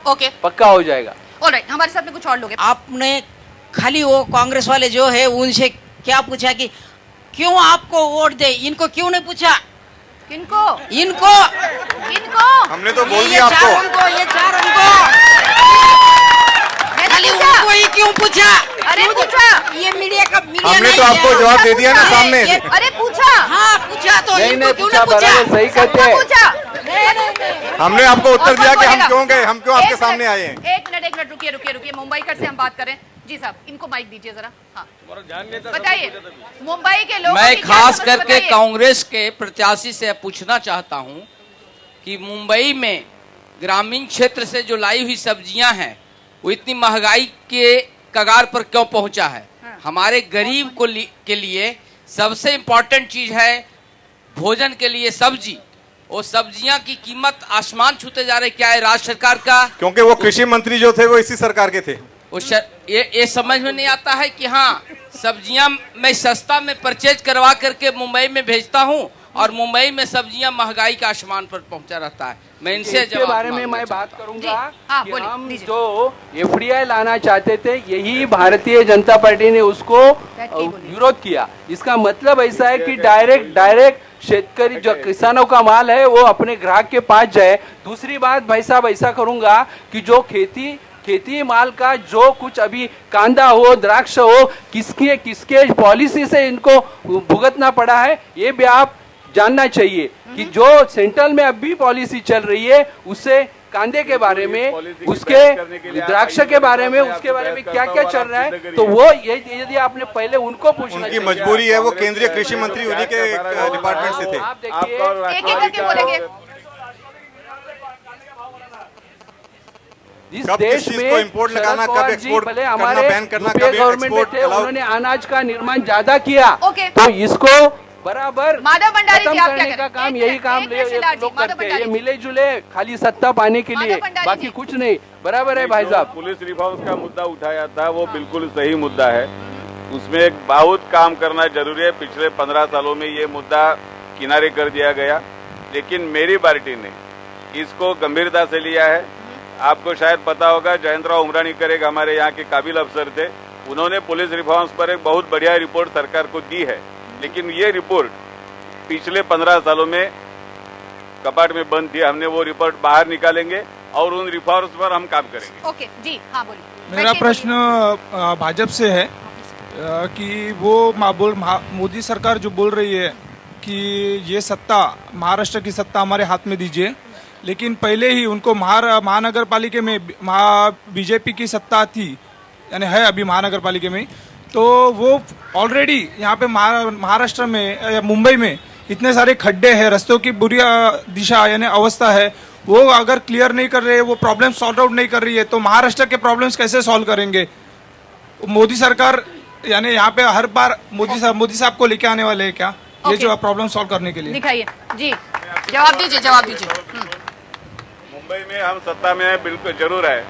पक्का हो जाएगा। ऑलराइट, हमारे साथ में कुछ और लोग हैं। आपने खाली वो कांग्रेस वाले जो है उनसे क्या पूछा कि क्यों आपको वोट दे, इनको क्यों नहीं पूछा? किनको? इनको हमने तो बोल दिया आपको। ये चार उनको खाली उनको ही क्यों पूछा? अरे पूछा, ये मीडिया का मीडिया हमने तो आपको जवाब दे दिया ना सामने। अरे पूछा, हाँ पूछा, तो नहीं क्यों पूछा, पूछा? सही कहते हैं। हमने आपको उत्तर दिया कि हम क्यों गए, हम क्यों आपके सामने आए हैं। एक मिनट रुकिए। मुंबईकर से हम बात करें। जी साहब, इनको माइक दीजिए जरा। हाँ बताइए, मुंबई के लोग मैं खास करके कांग्रेस के प्रत्याशी से पूछना चाहता हूं कि मुंबई में ग्रामीण क्षेत्र से जो लाई हुई सब्जियां हैं वो इतनी महंगाई के कगार पर क्यों पहुंचा है? हमारे गरीब के लिए सबसे इम्पोर्टेंट चीज है भोजन के लिए सब्जी, और सब्जियां की कीमत आसमान छूते जा रही। क्या है राज्य सरकार का? क्योंकि वो कृषि मंत्री जो थे वो इसी सरकार के थे। ये समझ में नहीं आता है कि हाँ, सब्जियां मैं सस्ता में परचेज करवा करके मुंबई में भेजता हूं और मुंबई में सब्जियां महंगाई का आसमान पर पहुंचा रहता है। मैं इनसे इसके बारे में मैं बात करूंगा कि हम जो FDI लाना चाहते थे, यही भारतीय जनता पार्टी ने उसको विरोध किया। इसका मतलब ऐसा है कि डायरेक्ट शेतकरी जो किसानों का माल है वो अपने ग्राहक के पास जाए। दूसरी बात भाई साहब, ऐसा करूंगा कि जो खेती माल का जो कुछ अभी कांदा हो, द्राक्ष हो, किसके पॉलिसी से इनको भुगतना पड़ा है, ये भी आप जानना चाहिए कि जो सेंट्रल में अभी पॉलिसी चल रही है उससे कांदे के बारे में, उसके द्राक्ष के बारे में, उसके बारे में क्या क्या चल रहा है, तो वो यदि आपने पहले उनको पूछना, उनकी मजबूरी है, वो केंद्रीय कृषि मंत्री उन्हीं के डिपार्टमेंट से थे। आप देखिए, एक-एक करके बोलेंगे। इस देश में इंपोर्ट लगाना, कब एक्सपोर्ट भले करना, हमारे बैन करना, यूपीए कब गवर्नमेंट में थे, उन्होंने अनाज का निर्माण ज्यादा किया, तो इसको बराबर माधव भंडारी जी, आप क्या करने का काम, यही काम लोग करते हैं। ये मिले जुले खाली सत्ता पाने के लिए, बाकी कुछ नहीं। बराबर है भाई साहब। पुलिस रिफॉर्म्स का मुद्दा उठाया था वो बिल्कुल सही मुद्दा है, उसमें एक बहुत काम करना जरूरी है। पिछले 15 सालों में ये मुद्दा किनारे कर दिया गया, लेकिन मेरी पार्टी ने इसको गंभीरता से लिया है। आपको शायद पता होगा, जयंतराव उमरानीकर एक हमारे यहाँ के काबिल अफसर थे, उन्होंने पुलिस रिफॉर्म्स पर एक बहुत बढ़िया रिपोर्ट सरकार को दी है, लेकिन ये रिपोर्ट पिछले 15 सालों में कपाट में बंद थी। हमने वो रिपोर्ट बाहर निकालेंगे और उन रिफॉर्म्स पर हम काम करेंगे। ओके जी, हाँ बोलिए। मेरा प्रश्न भाजपा से है कि वो मोदी सरकार जो बोल रही है कि ये सत्ता, महाराष्ट्र की सत्ता हमारे हाथ में दीजिए, लेकिन पहले ही उनको महानगर पालिका में बीजेपी की सत्ता थी, यानी है अभी महानगर पालिका में, तो वो ऑलरेडी यहाँ पे महाराष्ट्र में या मुंबई में इतने सारे खड्डे हैं, रस्तों की बुरी दिशा यानी अवस्था है, वो अगर क्लियर नहीं कर रहे, वो प्रॉब्लम सॉल्व आउट नहीं कर रही है, तो महाराष्ट्र के प्रॉब्लम्स कैसे सॉल्व करेंगे? मोदी सरकार यानी यहाँ पे हर बार मोदी साहब को लेके आने वाले हैं क्या ये जो प्रॉब्लम सॉल्व करने के लिए? दिखाइए जी, जवाब दीजिए। मुंबई में हम सत्ता में है, बिल्कुल जरूर है,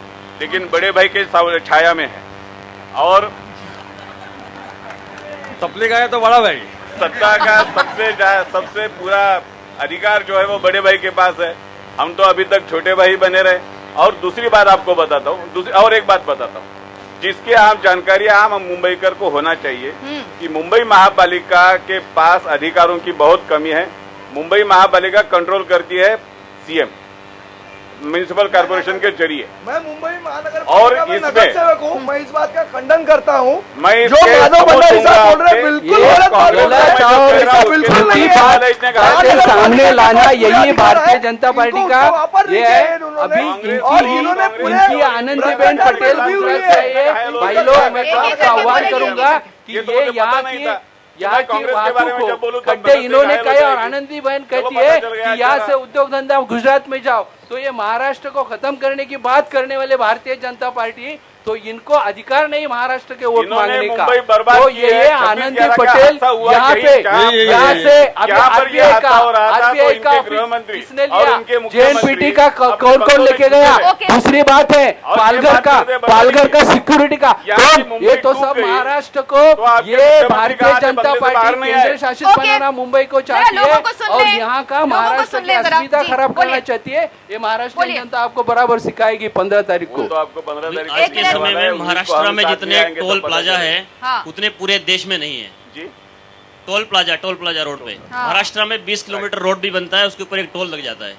लेकिन बड़े भाई के छाया में है, और तपली है तो बड़ा भाई सत्ता का सबसे पूरा अधिकार जो है वो बड़े भाई के पास है। हम तो अभी तक छोटे भाई बने रहे। और दूसरी बात आपको बताता हूँ, और एक बात बताता हूँ जिसकी आप जानकारी आम मुंबईकर को होना चाहिए कि मुंबई महापालिका के पास अधिकारों की बहुत कमी है। मुंबई महापालिका कंट्रोल करती है सीएम, म्युनिसिपल कॉर्पोरेशन के जरिए। मैं मुंबई महानगर और नगर सेवक हूँ, मैं इस बात का खंडन करता हूँ। मैं जो माधव भंडारी साहब बोल रहे हैं बिल्कुल गलत सामने लाना, यही भारतीय जनता पार्टी का ये है। अभी इनकी आनंदीबेन पटेल भाई लोग, मैं आपका आह्वान करूंगा कि ये यहाँ की बातों को खड्डे इन्होंने कहे और आनंदी बहन कहती है कि यहाँ से उद्योग धंधा गुजरात में जाओ, तो ये महाराष्ट्र को खत्म करने की बात करने वाले भारतीय जनता पार्टी, तो इनको अधिकार नहीं महाराष्ट्र के वोट मांगने का। तो ये आनंदी पटेल यहाँ पे से आरबीआई का किसने लिया, JNPT का कौन लेके गया? दूसरी बात है पालघर का सिक्योरिटी का कौन? ये तो सब महाराष्ट्र को ये भारतीय जनता पार्टी केंद्र शासित बनाना मुंबई को चाहती है और यहाँ का महाराष्ट्र की असुविधा खराब करना चाहती है। ये महाराष्ट्र जनता आपको बराबर सिखाएगी 15 तारीख को। आपको 15 तारीख समय में महाराष्ट्र में जितने टोल प्लाजा है उतने पूरे देश में नहीं है जी। टोल प्लाजा रोड पे महाराष्ट्र में 20 किलोमीटर रोड भी बनता है, उसके ऊपर एक टोल लग जाता है।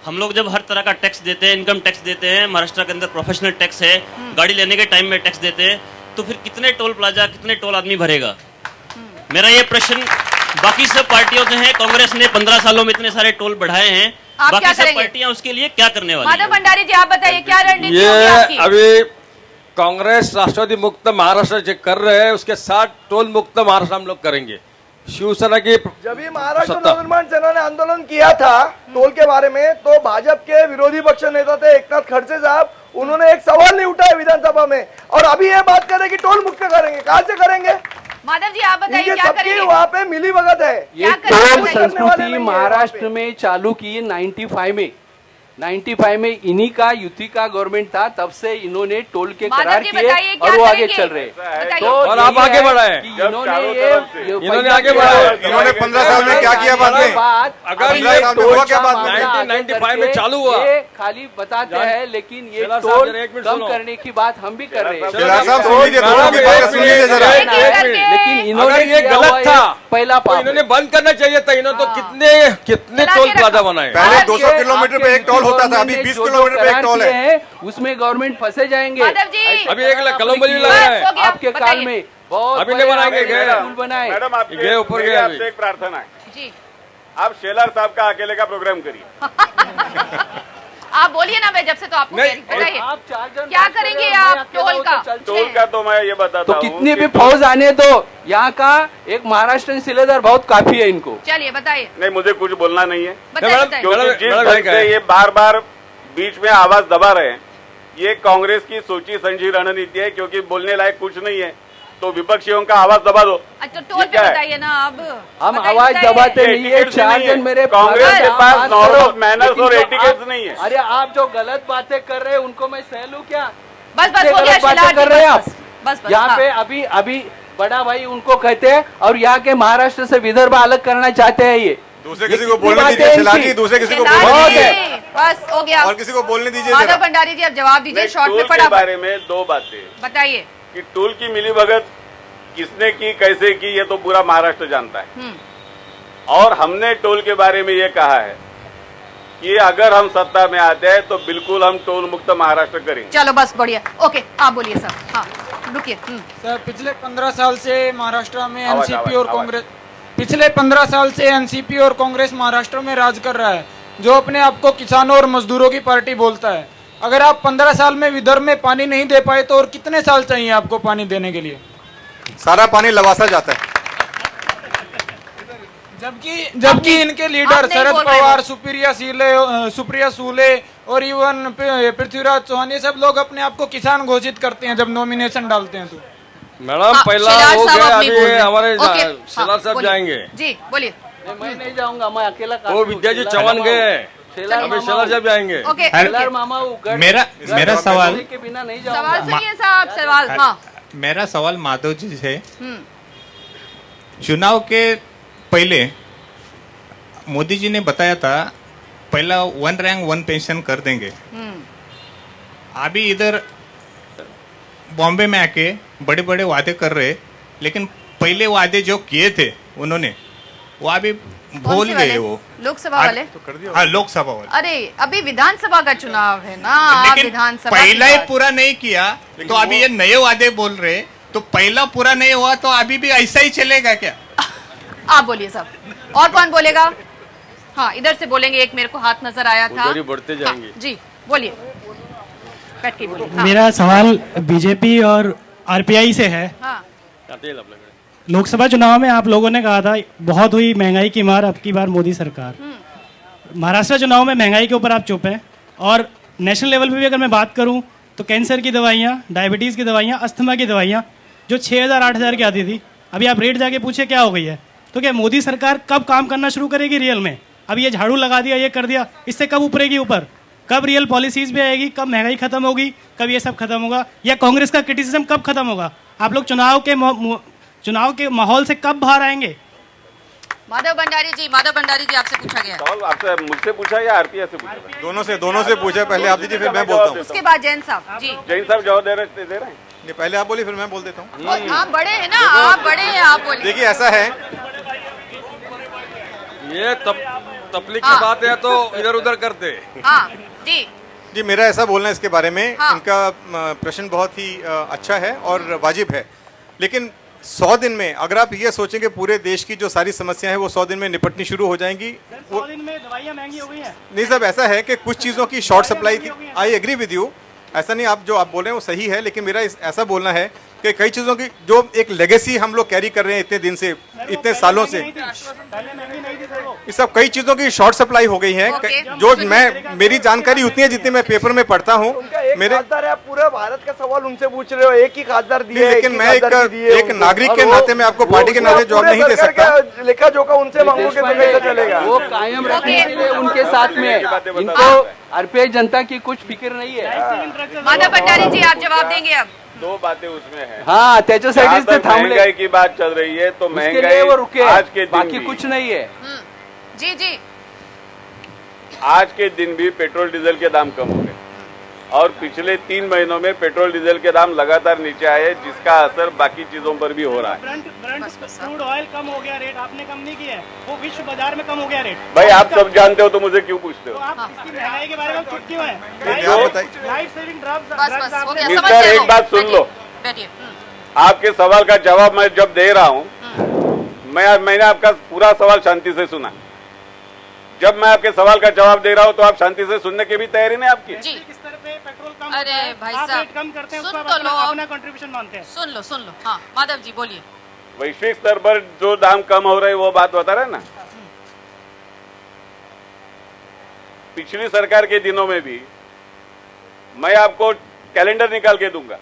हम लोग जब हर तरह का टैक्स देते हैं, इनकम टैक्स देते हैं, महाराष्ट्र के अंदर प्रोफेशनल टैक्स है, गाड़ी लेने के टाइम में टैक्स देते हैं, तो फिर कितने टोल प्लाजा, कितने टोल आदमी भरेगा? मेरा ये प्रश्न बाकी सब पार्टियों से है। कांग्रेस ने 15 सालों में इतने सारे टोल बढ़ाए हैं, आप बाकी क्या सब करेंगे? पार्टियां उसके लिए क्या करने वाली माधव भंडारी जी आप बताइए क्या रणनीति ये होगी आपकी? अभी कांग्रेस राष्ट्रवादी मुक्त महाराष्ट्र जो कर रहे हैं उसके साथ टोल मुक्त महाराष्ट्र हम लोग करेंगे। शिवसेना की जब भी महाराष्ट्र नवनिर्माण सेना ने आंदोलन किया था टोल के बारे में, तो भाजपा के विरोधी पक्ष नेता थे एकनाथ खड़से साहब, उन्होंने एक सवाल नहीं उठाया विधानसभा में, और अभी ये बात कर रहे कि टोल मुक्त करेंगे। कहां से करेंगे? माधव जी आप बताइए क्या करेंगे? वहाँ पे मिली भगत है। ये टोल संस्कृति महाराष्ट्र में चालू की 95 में इन्हीं का युति का गवर्नमेंट था, तब से इन्होंने टोल के करार किए और वो आगे चल रहे हैं। तो और आप आगे बढ़ाए, इन्होंने आगे बढ़ाए। इन्होंने 15 साल में क्या किया बाद में? अगर ये टोल क्या बात 1995 में चालू हुआ, खाली बताते हैं, लेकिन ये टोल कम करने की बात हम भी कर रहे हैं। लेकिन इन्होंने ये गलत था पहला तो इन्होंने बंद करना चाहिए था। इन्होंने तो कितने टोल प्लाजा बनाए। पहले 200 किलोमीटर पे एक टोल होता था, अभी 20 किलोमीटर पे एक टोल है। उसमें गवर्नमेंट फंसे जाएंगे। अभी एक कलम्बली लगा है आपके काल में बहुत अभी नहीं बनाएंगे, स्कूल बनाए। मैडम गए ऊपर गए। आपसे एक प्रार्थना है जी, आप शेलार साहब का अकेले का प्रोग्राम करिए। आप बोलिए ना, मैं जब से तो आपको बताइए क्या करेंगे आप टोल का? टोल का तो मैं ये बताता हूँ, कितनी भी फौज आने दो, यहाँ का एक महाराष्ट्र सिलेदार बहुत काफी है इनको। चलिए बताइए। नहीं, मुझे कुछ बोलना नहीं है, बताइए। क्योंकि जिस ढंग से ये बार बार बीच में आवाज दबा रहे हैं, ये कांग्रेस की सोची समझी रणनीति है, क्योंकि बोलने लायक कुछ नहीं है तो विपक्षियों का आवाज दबा दो। अच्छा टोल पे बताइए ना। अब हम आवाज दबाते नहीं है, 4 जन मेरे कांग्रेस के पास नॉर्मल मैनर्स और एटिकेट्स नहीं है। अरे आप जो गलत बातें कर रहे हैं उनको मैं सह लूं क्या? बस हो गया, गलत बातें कर रहे हैं आप। बस यहाँ पे अभी बड़ा भाई उनको कहते हैं, और यहाँ के महाराष्ट्र से विदर्भ अलग करना चाहते हैं। ये दूसरे किसी को बोलने दीजिए, शिलाजी दूसरे किसी को बोलने दीजिए, बस हो गया। और किसी को बोलने दीजिए। माधव भंडारी जी अब जवाब दीजिए शॉर्ट में फटाफट। बारे में 2 बातें बताइए कि टोल की मिलीभगत किसने की, कैसे की, ये तो पूरा महाराष्ट्र जानता है। और हमने टोल के बारे में ये कहा है कि अगर हम सत्ता में आते हैं तो बिल्कुल हम टोल मुक्त महाराष्ट्र करेंगे। चलो बस बढ़िया, ओके आप बोलिए सर। हाँ रुकिए। सर पिछले 15 साल से महाराष्ट्र में एनसीपी और कांग्रेस, पिछले 15 साल से एनसीपी और कांग्रेस महाराष्ट्र में राज कर रहा है, जो अपने आप को किसानों और मजदूरों की पार्टी बोलता है। अगर आप 15 साल में विदर्भ में पानी नहीं दे पाए तो और कितने साल चाहिए आपको पानी देने के लिए? सारा पानी लवासा जाता है। जबकि इनके लीडर शरद पवार, सुप्रिया सूले और इवन पृथ्वीराज चौहान, ये सब लोग अपने आप को किसान घोषित करते हैं जब नॉमिनेशन डालते हैं तो। मैडम पहला हो गया, अभी हमारे शेलार साहब जाएंगे। जी बोलिए। मैं नहीं जाऊंगा, मैं अकेला। वो विद्या जी चौहान गए, अभी शेलार साहब जाएंगे। मामा मेरा सवाल के बिना नहीं सवाल सुनिए साहब, सवाल। हाँ मेरा सवाल माधव जी से, चुनाव के पहले मोदी जी ने बताया था पहला 1 रैंक 1 पेंशन कर देंगे। अभी इधर बॉम्बे में आके बड़े बड़े वादे कर रहे, लेकिन पहले वादे जो किए थे उन्होंने वो अभी भूल गए। वो लोकसभा वाले तो कर दिया। हाँ लोकसभा वाले। अरे अभी विधानसभा का चुनाव है ना, लेकिन विधानसभा पहला ही पूरा नहीं किया तो अभी ये नए वादे बोल रहे, तो पहला पूरा नहीं हुआ तो अभी भी ऐसा ही चलेगा क्या? आप बोलिए सब, और कौन बोलेगा? हाँ इधर से बोलेंगे, एक मेरे को हाथ नजर आया था। उधर ही बढ़ते जाएंगे। हाँ, जी बोलिए, बैठ के बोलिए। हाँ। मेरा सवाल बीजेपी और आरपीआई से है। हाँ। लोकसभा चुनाव में आप लोगों ने कहा था बहुत हुई महंगाई की मार, अब की बार मोदी सरकार। महाराष्ट्र चुनाव में महंगाई के ऊपर आप चुप हैं, और नेशनल लेवल पे भी अगर मैं बात करूं तो कैंसर की दवाइयाँ, डायबिटीज़ की दवाइयाँ, अस्थमा की दवाइयाँ जो 6,000-8,000 की आती थी, अभी आप रेट जाके पूछे क्या हो गई है। तो क्या मोदी सरकार कब काम करना शुरू करेगी रियल में? अब ये झाड़ू लगा दिया, ये कर दिया, इससे कब उपरेगी ऊपर? कब रियल पॉलिसीज भी आएगी? कब महंगाई खत्म होगी? कब ये सब खत्म होगा? या कांग्रेस का क्रिटिसिज्म कब खत्म होगा? आप लोग चुनाव के माहौल से कब बाहर आएंगे? माधव भंडारी जी आपसे पूछा गया। सवाल आपसे मुझसे पूछा या आरपीआई से पूछा? दोनों से पूछा। पहले आप दीजिए, फिर मैं बोलता हूँ। उसके बाद जैन साहब। जी जैन साहब जवाब दे रहे हैं। नहीं पहले आप बोलिए, फिर मैं बोल देता हूँ। आप बड़े हैं ना, आप बड़े हैं, आप बोलिए। देखिए ऐसा है, ये तपलीग की बात है तो इधर उधर करते। हाँ जी मेरा ऐसा बोलना है इसके बारे में। हाँ। इनका प्रश्न बहुत ही अच्छा है और वाजिब है, लेकिन 100 दिन में अगर आप ये सोचेंगे पूरे देश की जो सारी समस्याएं हैं वो 100 दिन में निपटनी शुरू हो जाएंगी। 100 दिन में दवाइयाँ महंगी हो गई हैं। नहीं साहब, ऐसा है कि कुछ चीज़ों की शॉर्ट सप्लाई थी। आई एग्री विद यू, ऐसा नहीं, आप जो आप बोल रहे हैं वो सही है, लेकिन मेरा ऐसा बोलना है कि कई चीज़ों की जो एक लेगेसी हम लोग कैरी कर रहे हैं इतने दिन से, इतने सालों से, ये सब कई चीज़ों की शॉर्ट सप्लाई हो गई है। जो मेरी जानकारी उतनी है जितनी मैं पेपर में पढ़ता हूँ। मेरे खासदार है, आप पूरे भारत का सवाल उनसे पूछ रहे हो, एक ही खासदार दिए, लेकिन मैं एक नागरिक के नाते मैं आपको पार्टी के नाते जवाब नहीं दे सकता। लेखा जोखा उनसे मांगोगे तो कैसे चलेगा? वो कायम रखने के लिए उनके साथ में इनको अरपे जनता की कुछ फिक्र नहीं है। माधव भंडारी जी, आप जवाब देंगे अब। 2 बातें उसमें है। हाँ, त्याच्यासाठीच ते थांबले। महंगाई की बात चल रही है तो महंगाई वो रुके, आज के दिन बाकी कुछ नहीं है। जी जी, आज के दिन भी पेट्रोल डीजल के दाम कम हो गए और पिछले 3 महीनों में पेट्रोल डीजल के दाम लगातार नीचे आए, जिसका असर बाकी चीजों पर भी हो रहा है। क्रूड ऑयल कम हो गया रेट, आपने कम नहीं किया है, वो विश्व बाजार में कम हो गया रेट। भाई आप सब जानते हो तो मुझे क्यों पूछते हो? आप इसकी महंगाई के बारे में चुप क्यों है? Life saving drugs. मिस्टर, एक बात सुन लो, आपके सवाल का जवाब मैं जब दे रहा हूँ, मैंने आपका पूरा सवाल शांति से सुना। जब मैं आपके सवाल का जवाब दे रहा हूँ तो आप शांति से सुनने की भी तैयारी नहीं आपकी। जी। किस तरह पे पेट्रोल कम, अरे भाई साहब, कम करते हैं, सुन उसका तो लो, अपना कंट्रीब्यूशन मानते हैं। सुन लो। हाँ माधव जी बोलिए। वैश्विक स्तर पर जो दाम कम हो रहे हैं वो बात बता रहे ना। पिछली सरकार के दिनों में भी मैं आपको कैलेंडर निकाल के दूंगा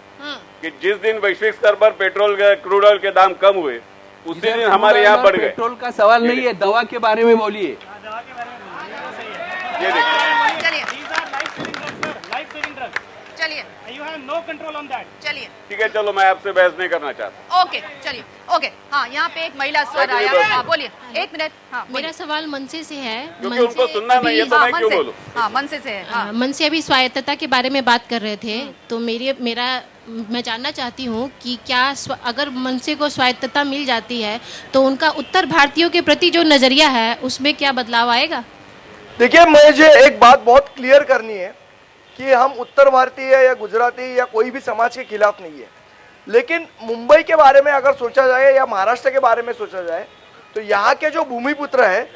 कि जिस दिन वैश्विक स्तर पर पेट्रोल क्रूड ऑयल के दाम कम हुए उसी दिन हमारे यहाँ बढ़ गए। पेट्रोल का सवाल नहीं है, दवा के बारे में बोलिए। ये देखिए, चलिए, you have no control on that. चलिए ठीक है, चलो मैं आपसे बहस नहीं करना चाहता। ओके, चलिए, ओके। हाँ, यहाँ पे एक महिला स्वर आया। हाँ बोलिए, 1 मिनट। हाँ, मेरा सवाल मनसे से है। क्योंकि उनको सुनना नहीं है तो मैं क्यों बोलूं? हाँ, मनसे से है। हाँ। मनसे अभी स्वायत्तता के बारे में बात कर रहे थे, तो मैं जानना चाहती हूँ कि क्या अगर मनसे को स्वायत्तता मिल जाती है तो उनका उत्तर भारतीयों के प्रति जो नजरिया है उसमें क्या बदलाव आएगा? देखिए, मुझे एक बात बहुत क्लियर करनी है कि हम उत्तर भारतीय या गुजराती या कोई भी समाज के खिलाफ नहीं है, लेकिन मुंबई के बारे में अगर सोचा जाए या महाराष्ट्र के बारे में सोचा जाए तो यहाँ के जो भूमिपुत्र है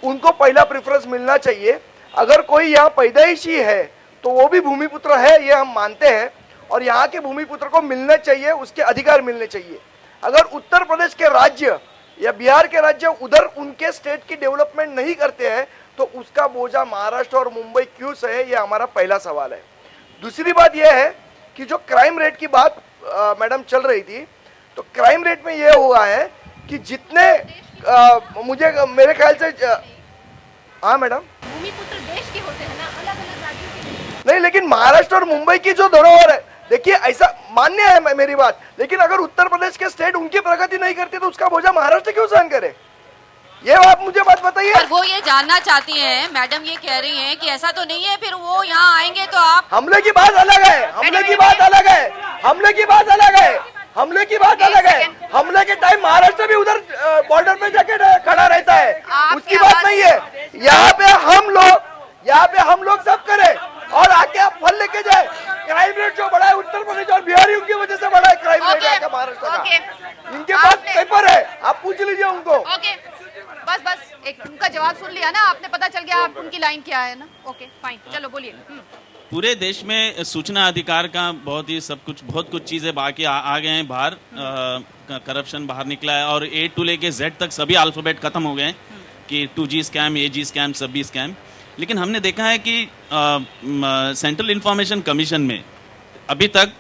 उनको पहला प्रेफरेंस मिलना चाहिए। अगर कोई यहाँ पैदाइशी है तो वो भी भूमिपुत्र है, ये हम मानते हैं, और यहाँ के भूमिपुत्र को मिलना चाहिए, उसके अधिकार मिलने चाहिए। अगर उत्तर प्रदेश के राज्य या बिहार के राज्य उधर उनके स्टेट की डेवलपमेंट नहीं करते हैं तो उसका बोझा महाराष्ट्र और मुंबई क्यों सहे, ये हमारा पहला सवाल है। दूसरी बात यह है कि जो क्राइम रेट की बात मैडम चल रही थी, तो क्राइम रेट में यह हुआ है कि जितने मेरे ख्याल से हाँ मैडम, भूमिपुत्र देश के होते हैं ना, अलग-अलग राज्यों के नहीं, लेकिन महाराष्ट्र और मुंबई की जो धरोहर है, देखिए ऐसा मान्य है मेरी बात, लेकिन अगर उत्तर प्रदेश के स्टेट उनकी प्रगति नहीं करती तो उसका बोझा महाराष्ट्र क्यों सहन करे? ये आप मुझे बात बताइए। पर वो ये जानना चाहती हैं, मैडम ये कह रही हैं कि ऐसा तो नहीं है, फिर वो यहाँ आएंगे तो आप। हमले की बात अलग है, हमले की बात अलग है, हमले की बात अलग है, हमले की बात अलग है। हमले के टाइम महाराष्ट्र भी उधर बॉर्डर पे जाके खड़ा रहता है, उसकी बात नहीं है। यहाँ पे हम लोग सब करें और आके आप फल लेके जाए। क्राइम रेट जो बढ़ा है उत्तर प्रदेश और बिहार की वजह से बढ़ा है क्राइम रेट महाराष्ट्र का। इनके पास पेपर है, आप पूछ लीजिए उनको। बस एक उनका जवाब सुन लिया ना आपने, पता चल गया आप उनकी लाइन क्या है ना। ओके फाइन, चलो बोलिए। पूरे देश में सूचना अधिकार का बहुत कुछ चीजें बाकी आ गए हैं बाहर। करप्शन बाहर निकला है और A to लेके Z तक सभी अल्फाबेट खत्म हो गए कि 2G स्कैम, AG स्कैम, सभी स्कैम। लेकिन हमने देखा है कि सेंट्रल इंफॉर्मेशन कमीशन में अभी तक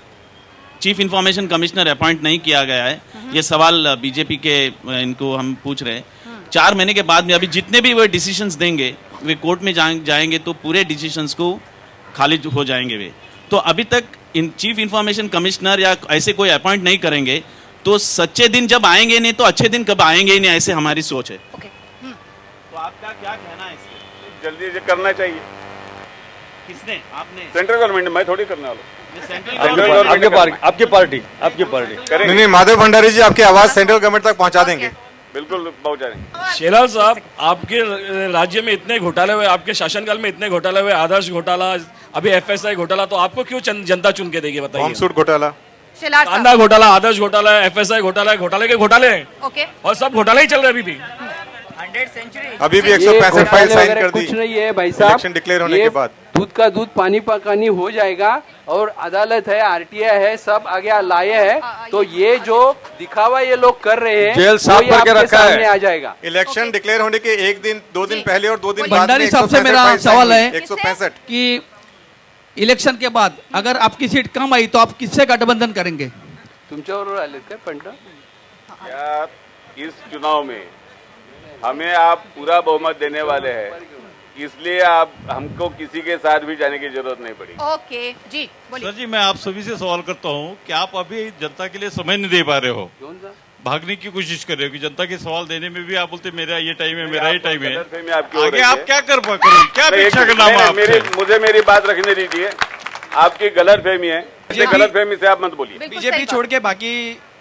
चीफ इंफॉर्मेशन कमिश्नर अपॉइंट नहीं किया गया है। ये सवाल बीजेपी के इनको हम पूछ रहे हैं। 4 महीने के बाद में अभी जितने भी वे डिसीजंस देंगे वे कोर्ट में जाएंगे तो पूरे डिसीजंस को खारिज हो जाएंगे वे। तो अभी तक चीफ इंफॉर्मेशन कमिश्नर या ऐसे कोई अपॉइंट नहीं करेंगे तो सच्चे दिन जब आएंगे नहीं तो अच्छे दिन कब आएंगे ही नहीं, ऐसे हमारी सोच है। तो आपका क्या कहना है इसमें? जल्दी से करना चाहिए। किसने? आपने? सेंट्रल गवर्नमेंट, मैं थोड़ी करने वाला। आपकी पार्टी नहीं, माधव भंडारी जी आपकी आवाज सेंट्रल गवर्नमेंट तक पहुंचा देंगे। बिल्कुल पहुंचा देंगे। शेलार साहब, आपके राज्य में इतने घोटाले हुए, आपके शासनकाल में इतने घोटाले हुए, आदर्श घोटाला, अभी FSI घोटाला, तो आपको क्यों जनता चुन के देगी बताइए? बॉम्ब सूट घोटाला, कांदा घोटाला, आदर्श घोटाला, FSI घोटाला, घोटाले के घोटाले हैं। ओके। और सब घोटाले ही चल रहे अभी भी। अभी भी 165 फाइल साइन कर दी। कुछ नहीं है भाई साहब, इलेक्शन डिक्लेयर होने के बाद दूध का दूध पानी पानी हो जाएगा और अदालत है, RTI है, सब आगे लाए हैं, तो ये जो दिखावा ये लोग कर रहे हैं जेल साफ करके रखा है, आ जाएगा। इलेक्शन डिक्लेयर होने के 1 दिन 2 दिन पहले और 2 दिन बाद भंडारी साहब से मेरा सवाल है 165 कि इलेक्शन के बाद अगर आपकी सीट कम आई तो आप किससे गठबंधन करेंगे? तुमच्याबरोबर आलेत का पंडा? क्या इस चुनाव में हमें आप पूरा बहुमत देने वाले हैं, इसलिए आप हमको किसी के साथ भी जाने की जरूरत नहीं पड़ी। ओके जी, बोलिए। सर जी, मैं आप सभी से सवाल करता हूं कि आप अभी जनता के लिए समय नहीं दे पा रहे हो, भागने की कोशिश कर रहे हो कि जनता के सवाल देने में भी आप बोलते मेरा ये टाइम है, मेरा ये टाइम है। आगे आप क्या करें, क्या अपेक्षा करना है? मुझे मेरी बात रखने दीजिए। आपकी गलतफहमी है, गलतफहमी से आप मत बोलिए। बीजेपी छोड़ के बाकी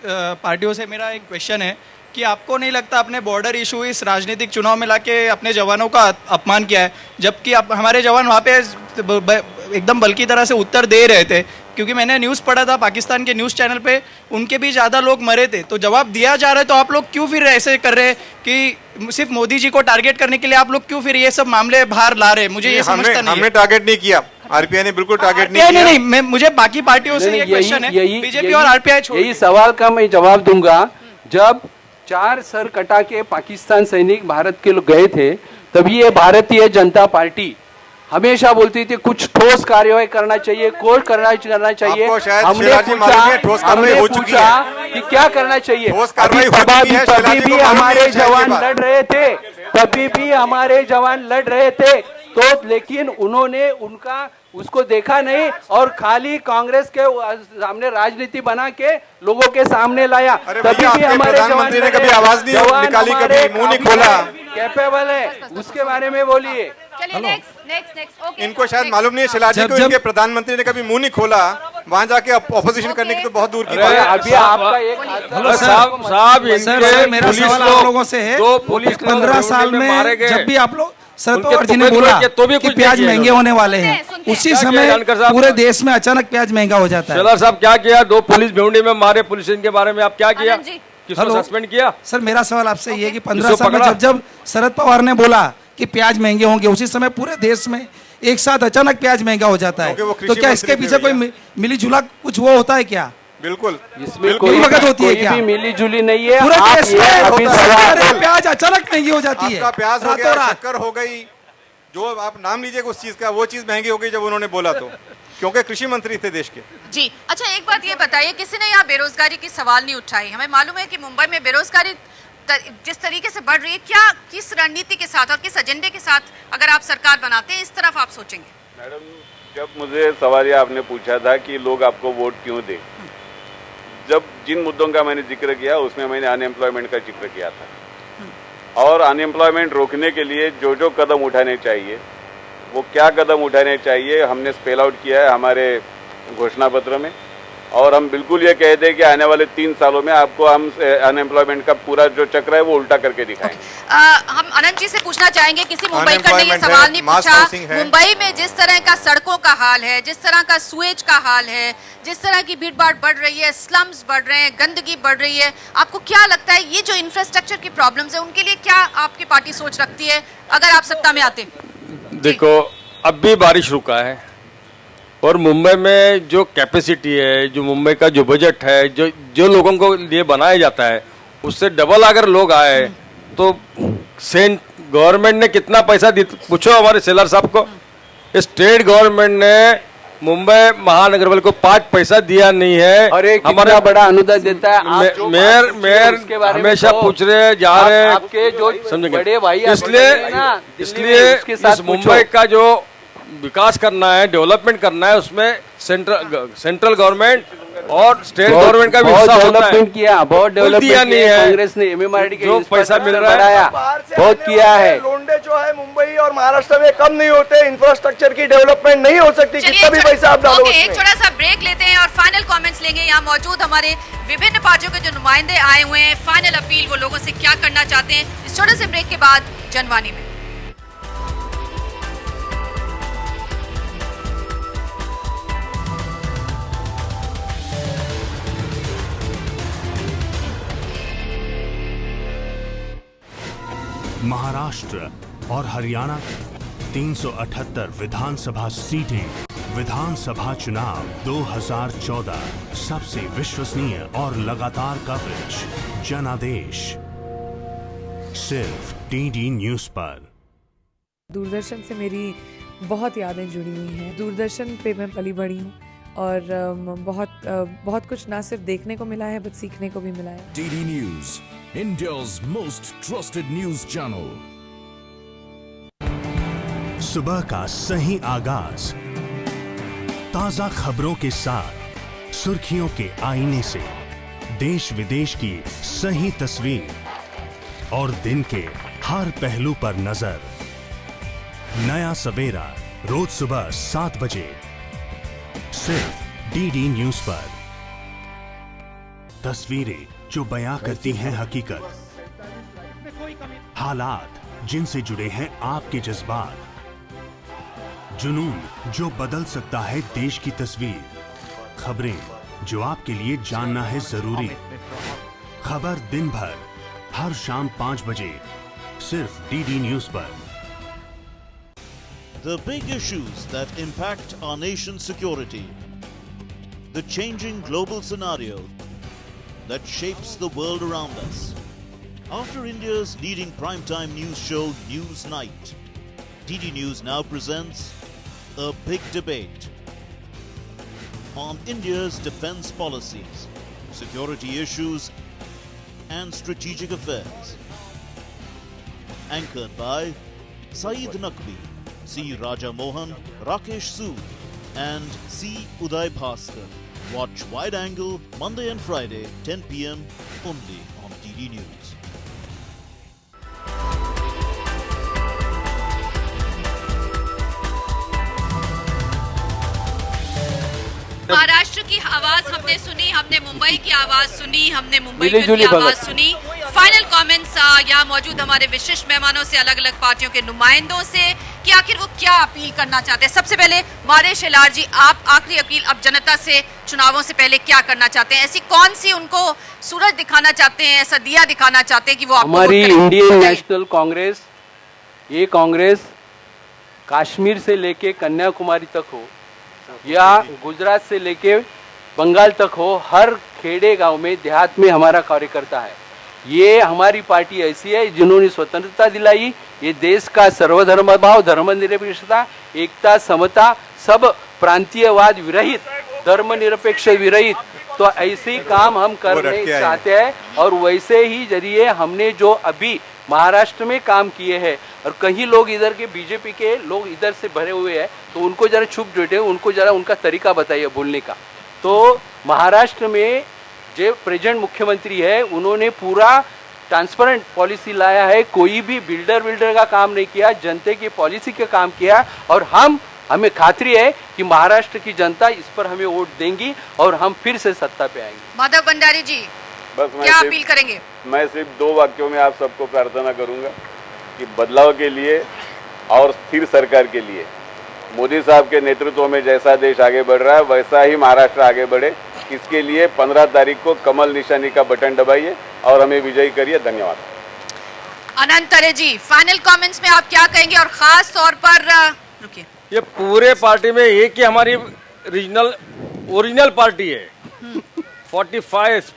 पार्टियों से मेरा एक क्वेश्चन है कि आपको नहीं लगता अपने बॉर्डर इशू इस राजनीतिक चुनाव में लाके अपने जवानों का अपमान किया है, जबकि हमारे जवान वहाँ पे एकदम बल्कि तरह से उत्तर दे रहे थे? क्योंकि मैंने न्यूज़ पढ़ा था पाकिस्तान के न्यूज़ चैनल पे, उनके भी ज़्यादा लोग मरे थे, तो जवाब दिया जा रहा है, तो आप लोग क्यों फिर ऐसे कर रहे हैं कि सिर्फ मोदी जी को टारगेट करने के लिए आप लोग क्यों फिर ये सब मामले बाहर ला रहे हैं? मुझे ये समझता नहीं है। हमने टारगेट नहीं किया, RPI ने बिल्कुल टारगेट नहीं किया। नहीं, मैं मुझे बाकी पार्टियों से ये क्वेश्चन है, बीजेपी और RPI छोड़, यही सवाल का मैं जवाब दूंगा। जब 4 सर कटा के पाकिस्तान सैनिक भारत के लोग गए थे, तभी ये भारतीय जनता पार्टी हमेशा बोलती थी कुछ ठोस कार्यवाही करना चाहिए, कोर्ट करना चाहिए। हमने पूछा कि क्या करना चाहिए, तभी भी हमारे जवान लड़ रहे थे, तभी भी हमारे जवान लड़ रहे थे, तो लेकिन उन्होंने उनका उसको देखा नहीं और खाली कांग्रेस के सामने राजनीति बना के लोगों के सामने लाया। तभी भी हमारे प्रधानमंत्री ने कभी आवाज नहीं निकाली, कभी मुंह नहीं खोला। कैपेबल है, उसके बारे में बोलिए। इनको शायद मालूम नहीं है शिलाजी को, इनके प्रधानमंत्री ने कभी मुंह नहीं खोला, वहाँ जाके अपोजिशन करने की तो बहुत दूर की बात है। अभी आपका एक साहब मेरा सवाल आप लोगों से है, 15 साल में जब भी आप लोग शरद पवार जी ने बोला कि प्याज महंगे होने वाले हैं, उसी समय पूरे देश में अचानक प्याज महंगा हो जाता है। शेलार साहब क्या किया? 2 पुलिस भिवंडी में मारे, पुलिस के बारे में आप क्या किया? किसको सस्पेंड किया? सर मेरा सवाल आपसे ये कि 15 साल में जब शरद पवार ने बोला कि प्याज महंगे होंगे, उसी समय पूरे देश में एक साथ अचानक प्याज महंगा हो जाता है, तो क्या इसके पीछे कोई मिली जुला कुछ वो होता है क्या? बिल्कुल, इसमें कोई वक्त होती है क्या? मिली जुली नहीं है, पूरे देश में प्याज अचानक महंगी हो जाती है। आपका प्याज हो गया, शक्कर हो गई, जो आप नाम लीजिएगा उस चीज का, वो चीज महंगी हो गई जब उन्होंने बोला, तो क्योंकि कृषि मंत्री थे देश के। जी अच्छा, एक बात ये बताइए, किसी ने यहाँ बेरोजगारी की सवाल नहीं उठाई। हमें मालूम है कि मुंबई में बेरोजगारी जिस तरीके से बढ़ रही है, क्या किस रणनीति के साथ और किस एजेंडे के साथ अगर आप सरकार बनाते हैं, इस तरफ आप सोचेंगे? मैडम, जब मुझे सवाल आपने पूछा था कि लोग आपको वोट क्यों दे, जब जिन मुद्दों का मैंने जिक्र किया उसमें मैंने अनएम्प्लॉयमेंट का जिक्र किया था, और अनएम्प्लॉयमेंट रोकने के लिए जो जो कदम उठाने चाहिए, वो क्या कदम उठाने चाहिए हमने स्पेल आउट किया है हमारे घोषणा पत्र में, और हम बिल्कुल ये कहते हैं कि आने वाले 3 सालों में आपको हम अनएम्प्लॉयमेंट का पूरा जो चक्र है वो उल्टा करके दिखाएंगे। हम अनंत जी से पूछना चाहेंगे, किसी मुंबई का ने ये सवाल नहीं पूछा, मुंबई में जिस तरह का सड़कों का हाल है, जिस तरह का सुएज का हाल है, जिस तरह की भीड़ भाड़ बढ़ रही है, स्लम्स बढ़ रहे हैं, गंदगी बढ़ रही है, आपको क्या लगता है ये जो इंफ्रास्ट्रक्चर की प्रॉब्लम्स है उनके लिए क्या आपकी पार्टी सोच रखती है अगर आप सत्ता में आते? देखो, अब भी बारिश रुका है और मुंबई में जो कैपेसिटी है, जो मुंबई का जो बजट है, जो लोगों को लिए बनाया जाता है, उससे डबल अगर लोग आए तो गवर्नमेंट ने कितना पैसा दी? पूछो हमारे सेलर साहब को। स्टेट गवर्नमेंट ने मुंबई महानगर पालिका को 5 पैसा दिया नहीं है। और एक हमारा बड़ा अनुदान देता है। मेयर हमेशा पूछ रहे जा रहे हैं, आपके जो बड़े भाई, इसलिए इस मुंबई का जो विकास करना है, डेवलपमेंट करना है, उसमें सेंट्रल गवर्नमेंट और स्टेट गवर्नमेंट का भी हिस्सा होता है। डेवलपमेंट किया, बहुत डेवलपमेंट किया है कांग्रेस ने, MMRD के जो पैसा मिल रहा है बहुत किया है। लोंडे जो है मुंबई और महाराष्ट्र में कम नहीं होते, इंफ्रास्ट्रक्चर की डेवलपमेंट नहीं हो सकती, कितना भी पैसा आप डालो। एक छोटा सा ब्रेक लेते हैं और फाइनल कमेंट्स लेंगे। यहाँ मौजूद हमारे विभिन्न पार्टियों के जो नुमाइंदे आए हुए हैं, फाइनल अपील वो लोगों से क्या करना चाहते हैं, इस छोटे से ब्रेक के बाद जनवाणी में। महाराष्ट्र और हरियाणा की 378 विधानसभा सीटें। विधानसभा चुनाव 2014, सबसे विश्वसनीय और लगातार कवरेज, जनादेश, सिर्फ डीडी न्यूज पर। दूरदर्शन से मेरी बहुत यादें जुड़ी हुई हैं। दूरदर्शन पे मैं पली बड़ी हूँ और बहुत कुछ ना सिर्फ देखने को मिला है बल्कि सीखने को भी मिला है। DD news, India's most trusted news channel. सुबह का सही आगाज ताजा खबरों के साथ, सुर्खियों के आईने से देश विदेश की सही तस्वीर और दिन के हर पहलू पर नजर। नया सवेरा रोज सुबह 7 बजे सिर्फ डीडी न्यूज पर। तस्वीरें जो बयां करती हैं हकीकत, हालात जिनसे जुड़े हैं आपके जज्बात, जुनून जो बदल सकता है देश की तस्वीर, खबरें जो आपके लिए जानना है जरूरी। खबर दिन भर हर शाम 5 बजे सिर्फ डीडी न्यूज पर। The big issues that impact our nation's security, the changing global scenario that shapes the world around us. After India's leading primetime news show News Night, DD News now presents a big debate on India's defense policies, security issues and strategic affairs. Anchored by Saeed Naqvi, C. Raja Mohan, Rakesh Sood and C. Uday Bhaskar. Watch Wide Angle Monday and Friday 10 p.m. only on DD News. Maharashtra की आवाज हमने सुनी, हमने मुंबई की आवाज सुनी, हमने मुंबई की आवाज सुनी। फाइनल कमेंट्स यहाँ मौजूद हमारे विशिष्ट मेहमानों से, अलग अलग पार्टियों के नुमाइंदों से कि आखिर वो क्या अपील करना चाहते हैं। सबसे पहले मारेश एलार जी, आप आखिरी अपील अब जनता से चुनावों से पहले क्या करना चाहते हैं? ऐसी कौन सी उनको सूरज दिखाना चाहते हैं, ऐसा दिया दिखाना चाहते हैं कि वो हमारी इंडियन नेशनल कांग्रेस, ये कांग्रेस कश्मीर से लेके कन्याकुमारी तक हो या गुजरात से लेके बंगाल तक हो, हर खेड़े गांव में, देहात में हमारा कार्यकर्ता है। ये हमारी पार्टी ऐसी है जिन्होंने स्वतंत्रता दिलाई। ये देश का सर्वधर्म भाव, धर्मनिरपेक्षता, एकता, समता, सब प्रांतीयवाद विरहित, धर्मनिरपेक्ष विरहित, तो ऐसे काम हम करने चाहते हैं। और वैसे ही जरिए हमने जो अभी महाराष्ट्र में काम किए हैं, और कहीं लोग इधर के बीजेपी के लोग इधर से भरे हुए हैं, तो उनको जरा छुप जुटे, उनको जरा उनका तरीका बताइए बोलने का। तो महाराष्ट्र में जो प्रेजेंट मुख्यमंत्री है, उन्होंने पूरा ट्रांसपेरेंट पॉलिसी लाया है। कोई भी बिल्डर का काम नहीं किया, जनता की पॉलिसी का काम किया। और हमें खातरी है कि महाराष्ट्र की जनता इस पर हमें वोट देंगी और हम फिर से सत्ता पे आएंगे। माधव भंडारी जी, बस क्या अपील करेंगे? मैं सिर्फ 2 वाक्यों में आप सबको प्रार्थना करूंगा कि बदलाव के लिए और स्थिर सरकार के लिए मोदी साहब के नेतृत्व में जैसा देश आगे बढ़ रहा है, वैसा ही महाराष्ट्र आगे बढ़े। इसके लिए 15 तारीख को कमल निशानी का बटन दबाइए और हमें विजयी करिए। धन्यवाद। अनंत अरे जी, फाइनल कमेंट्स में आप क्या कहेंगे? और खास तौर पर रुकिए, ये पूरे पार्टी में एक ही हमारी ओरिजिनल पार्टी है। 45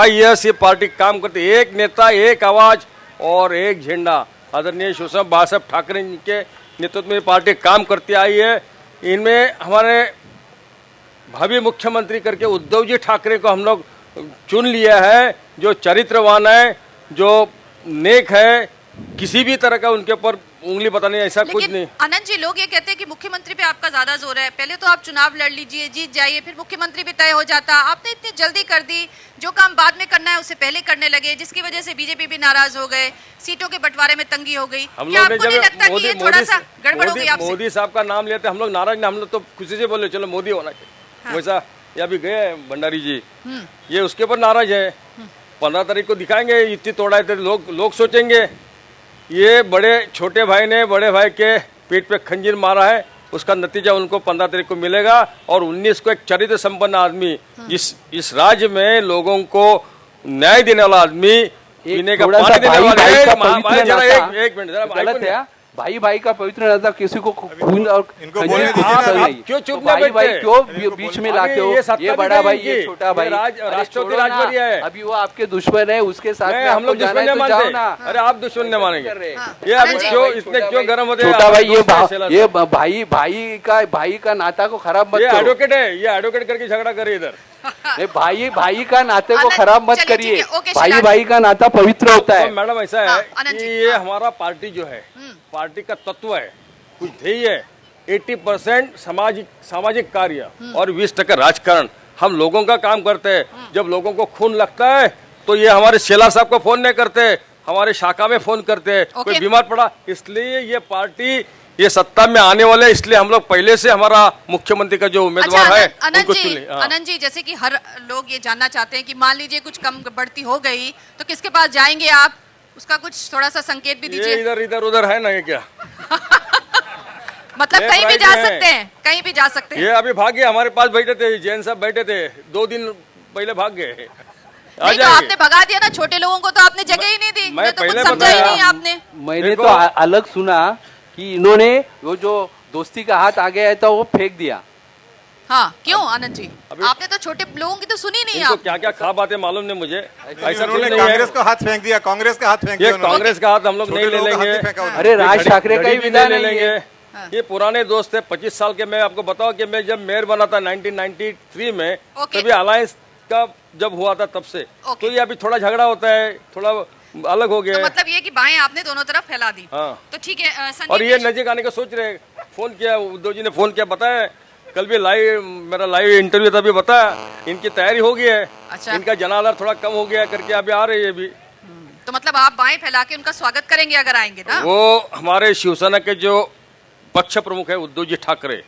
ईयर्स ये पार्टी काम करती है। एक नेता, एक आवाज और एक झंडा। आदरणीय शिवसेना बाळासाहेब ठाकरे जी के नेतृत्व में पार्टी काम करती आई है। इनमें हमारे भावी मुख्यमंत्री करके उद्धव जी ठाकरे को हम लोग चुन लिया है, जो चरित्रवान है, जो नेक है, किसी भी तरह का उनके ऊपर उंगली बताने ऐसा कुछ नहीं। आनंद जी, लोग ये कहते हैं कि मुख्यमंत्री पे आपका ज्यादा जोर है। पहले तो आप चुनाव लड़ लीजिए, जीत जाइए, फिर मुख्यमंत्री भी तय हो जाता। आपने इतनी जल्दी कर दी, जो काम बाद में करना है उसे पहले करने लगे, जिसकी वजह से बीजेपी भी नाराज हो गए, सीटों के बंटवारे में तंगी हो गई। हम लोग ने जब मोदी साहब का नाम लेते हम लोग नाराज नहीं, हम लोग तो खुशी से बोले चलो मोदी होना चाहिए। वैसा या भी गए भंडारी जी, ये उसके ऊपर नाराज है। 15 तारीख को दिखाएंगे, इतनी तोड़ा है लोग सोचेंगे ये बड़े छोटे भाई ने बड़े भाई के पेट पे खंजीर मारा है, उसका नतीजा उनको 15 तारीख को मिलेगा। और 19 को एक चरित्र संपन्न आदमी, इस राज्य में लोगों को न्याय देने वाला आदमी, पीने का पानी देने वाले। एक मिनट जरा गलत है। भाई भाई का पवित्र नाता किसी को खून और इनको बोलने दीजिए। क्यों चुप भाई भाई क्यों बीच में लाते हो? ये बड़ा भाई, ये छोटा भाई, राष्ट्रपति राजवरिया है। अभी वो आपके दुश्मन है, उसके साथ में हम लोग दुश्मन नहीं मानते। अरे आप दुश्मन नहीं मानेंगे। ये अभी क्यों इतने क्यों गर्म होते हैं? छोटा भाई, ये भाई का नाता को खराब मत करो। एडवोकेट है, ये एडवोकेट करके झगड़ा करे इधर। भाई का नाते को खराब मत करिए। भाई का नाता पवित्र होता है। मैडम ऐसा है कि ये हमारा पार्टी जो है, पार्टी का तत्व है, कुछ ध्येय है। 80% सामाजिक कार्य और 20% राजकारण। हम लोगों का काम करते हैं। जब लोगों को खून लगता है तो ये हमारे शेला साहब को फोन नहीं करते, हमारे शाखा में फोन करते हैं। कोई बीमार पड़ा, इसलिए ये पार्टी ये सत्ता में आने वाले, इसलिए हम लोग पहले से हमारा मुख्यमंत्री का जो उम्मीदवार है उनको चुने। अनंत जी, जैसे कि हर लोग ये जानना चाहते हैं कि मान लीजिए कुछ कम बढ़ती हो गई तो किसके पास जाएंगे आप? उसका कुछ थोड़ा सा संकेत भी दीजिए। इधर उधर है ना ये क्या? मतलब कहीं भी जा सकते हैं, कहीं भी जा सकते हैं। ये अभी भाग गए, हमारे पास बैठे थे, जैन साहब बैठे थे, 2 दिन पहले भाग गए। नहीं तो आपने भगा दिया ना, छोटे लोगों को तो आपने जगह ही नहीं दी। मैं तो कुछ समझा ही नहीं आपने। मैंने तो अलग सुना कि इन्होंने वो जो दोस्ती का हाथ आगे आया था वो फेंक दिया। हाँ, क्यों आनंद जी? आपने तो छोटे लोगों की तो सुनी नहीं। आप क्या क्या खा बातें मालूम नहीं मुझे। ऐसा उन्होंने कांग्रेस का हाथ फेंक दिया, कांग्रेस का हाथ फेंक दिया। कांग्रेस का हाथ हम लोग नहीं ले लेंगे। अरे राज ठाकरे का भी नहीं ले लेंगे। ये पुराने दोस्त है, 25 साल के। मैं आपको बताऊं कि मैं जब मेयर बना था 1993 में, तभी अलायंस का जब हुआ था तब से। तो ये अभी थोड़ा झगड़ा होता है, थोड़ा अलग हो गया। तो मतलब ये कि बाहें आपने दोनों तरफ फैला दी। हाँ। तो ठीक है। और ये नजदीक आने का सोच रहे, फोन किया उद्धव जी ने, फोन किया, बताया कल भी मेरा लाइव इंटरव्यू था, भी बताया इनकी तैयारी हो गई है। अच्छा। इनका जनाधार थोड़ा कम हो गया करके अभी आ रही है अभी। तो मतलब आप बाहें फैला के उनका स्वागत करेंगे अगर आएंगे ना? वो हमारे शिवसेना के जो पक्ष प्रमुख है उद्धव जी ठाकरे,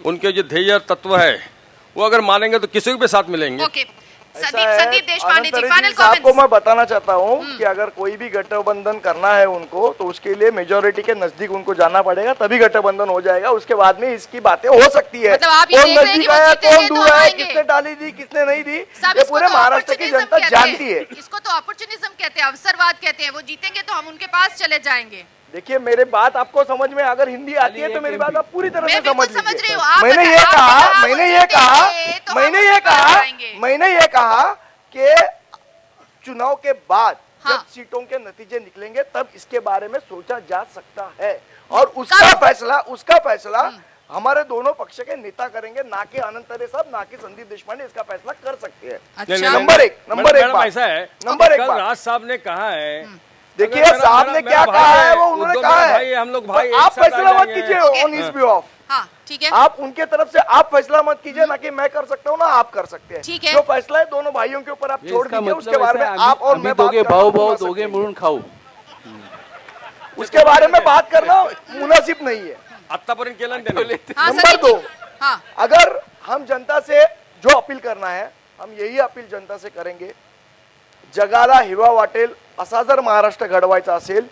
उनके जो ध्येय तत्व है वो अगर मानेंगे तो किसी भी साथ मिलेंगे। संदीप देशपांडे जी, फाइनल आपको मैं बताना चाहता हूँ कि अगर कोई भी गठबंधन करना है उनको, तो उसके लिए मेजोरिटी के नजदीक उनको जाना पड़ेगा, तभी गठबंधन हो जाएगा। उसके बाद में इसकी बातें हो सकती है। मतलब आप कौन नजदीक आया, कौन दूर है, किसने डाली दी, किसने नहीं दी, ये पूरे महाराष्ट्र की जनता जानती है। इसको तो अपॉर्चुनिज्म कहते हैं, अवसरवाद कहते हैं। वो जीतेंगे तो हम उनके पास चले जाएंगे। देखिए, मेरे बात आपको समझ में, अगर हिंदी आती है तो मेरी बात आप पूरी तरह से समझ रही हो। मैंने ये कहा कि चुनाव के बाद जब सीटों के नतीजे निकलेंगे तब इसके बारे में सोचा जा सकता है, और उसका फैसला हमारे दोनों पक्ष के नेता करेंगे, ना कि अनंत अरे साहब, ना कि संदीप देशपांडे इसका फैसला कर सकते हैं। अच्छा। नंबर एक ऐसा है, नंबर 1 राज साहब ने कहा है। देखिए, साहब ने क्या कहा है वो उन्होंने कहा है, हम लोग भाई, आप फैसला मत कीजिए ऑन हिज बिहाफ। हाँ, ठीक है। आप उनके तरफ से आप फैसला मत कीजिए, ना कि मैं कर सकता हूँ ना आप कर सकते हैं। ठीक है। जो फैसला है दोनों भाइयों के ऊपर आप छोड़ दीजिए, उसके बारे में आप और मैं दोगे भाव दोगे मुरुन खाओ, उसके बारे में बात करना मुनासिब नहीं है। नंबर 2, अगर हम जनता से जो अपील करना है, हम यही अपील जनता से करेंगे, जगाला हिवा वाटेल असा जर महाराष्ट्र घडवायचा असेल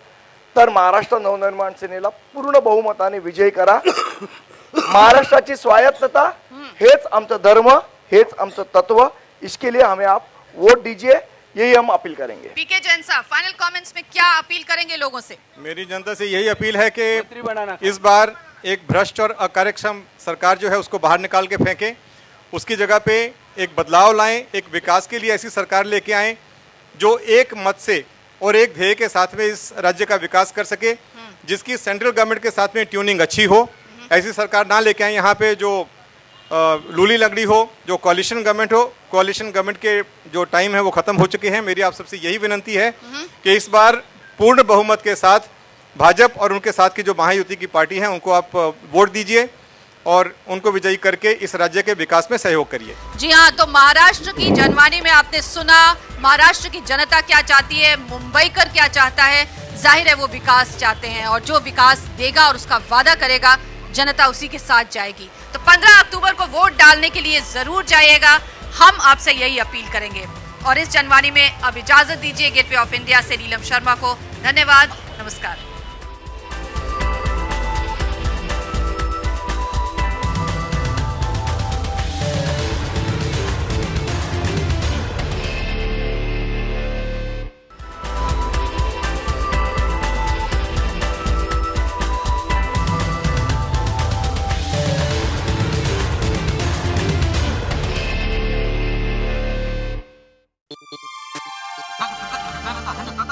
तर महाराष्ट्र नवनिर्माण सेनेला पूर्ण बहुमताने विजयी करा। महाराष्ट्राची स्वायत्तता हेच आमचं धर्म, हेच आमचं तत्व, इसके लिए हमें आप वोट दीजिए, यही हम अपील करेंगे। पीके जैन साहब, फाइनल कमेंट्स में क्या अपील करेंगे लोगों से? मेरी जनता से यही अपील है कि इस बार एक भ्रष्ट और अकार्यक्षम सरकार जो है उसको बाहर निकाल के फेंकें, उसकी जगह पे एक बदलाव लाएं, एक विकास के लिए ऐसी सरकार लेके आएं जो एक मत से और एक ध्येय के साथ में इस राज्य का विकास कर सके, जिसकी सेंट्रल गवर्नमेंट के साथ में ट्यूनिंग अच्छी हो। ऐसी सरकार ना लेके आए यहाँ पे जो लूली लगड़ी हो, जो कोalition गवर्नमेंट हो। कोalition गवर्नमेंट के जो टाइम है वो खत्म हो चुके हैं। मेरी आप सबसे यही विनंती है कि इस बार पूर्ण बहुमत के साथ भाजपा और उनके साथ की जो महायुति की पार्टी है उनको आप वोट दीजिए और उनको विजयी करके इस राज्य के विकास में सहयोग करिए। जी हाँ, तो महाराष्ट्र की जनवाणी में आपने सुना महाराष्ट्र की जनता क्या चाहती है, मुंबईकर क्या चाहता है। जाहिर है वो विकास चाहते हैं, और जो विकास देगा और उसका वादा करेगा जनता उसी के साथ जाएगी। तो 15 अक्टूबर को वोट डालने के लिए जरूर जाइएगा, हम आपसे यही अपील करेंगे। और इस जनवाणी में अब इजाजत दीजिए गेटवे ऑफ इंडिया से नीलम शर्मा को। धन्यवाद, नमस्कार। है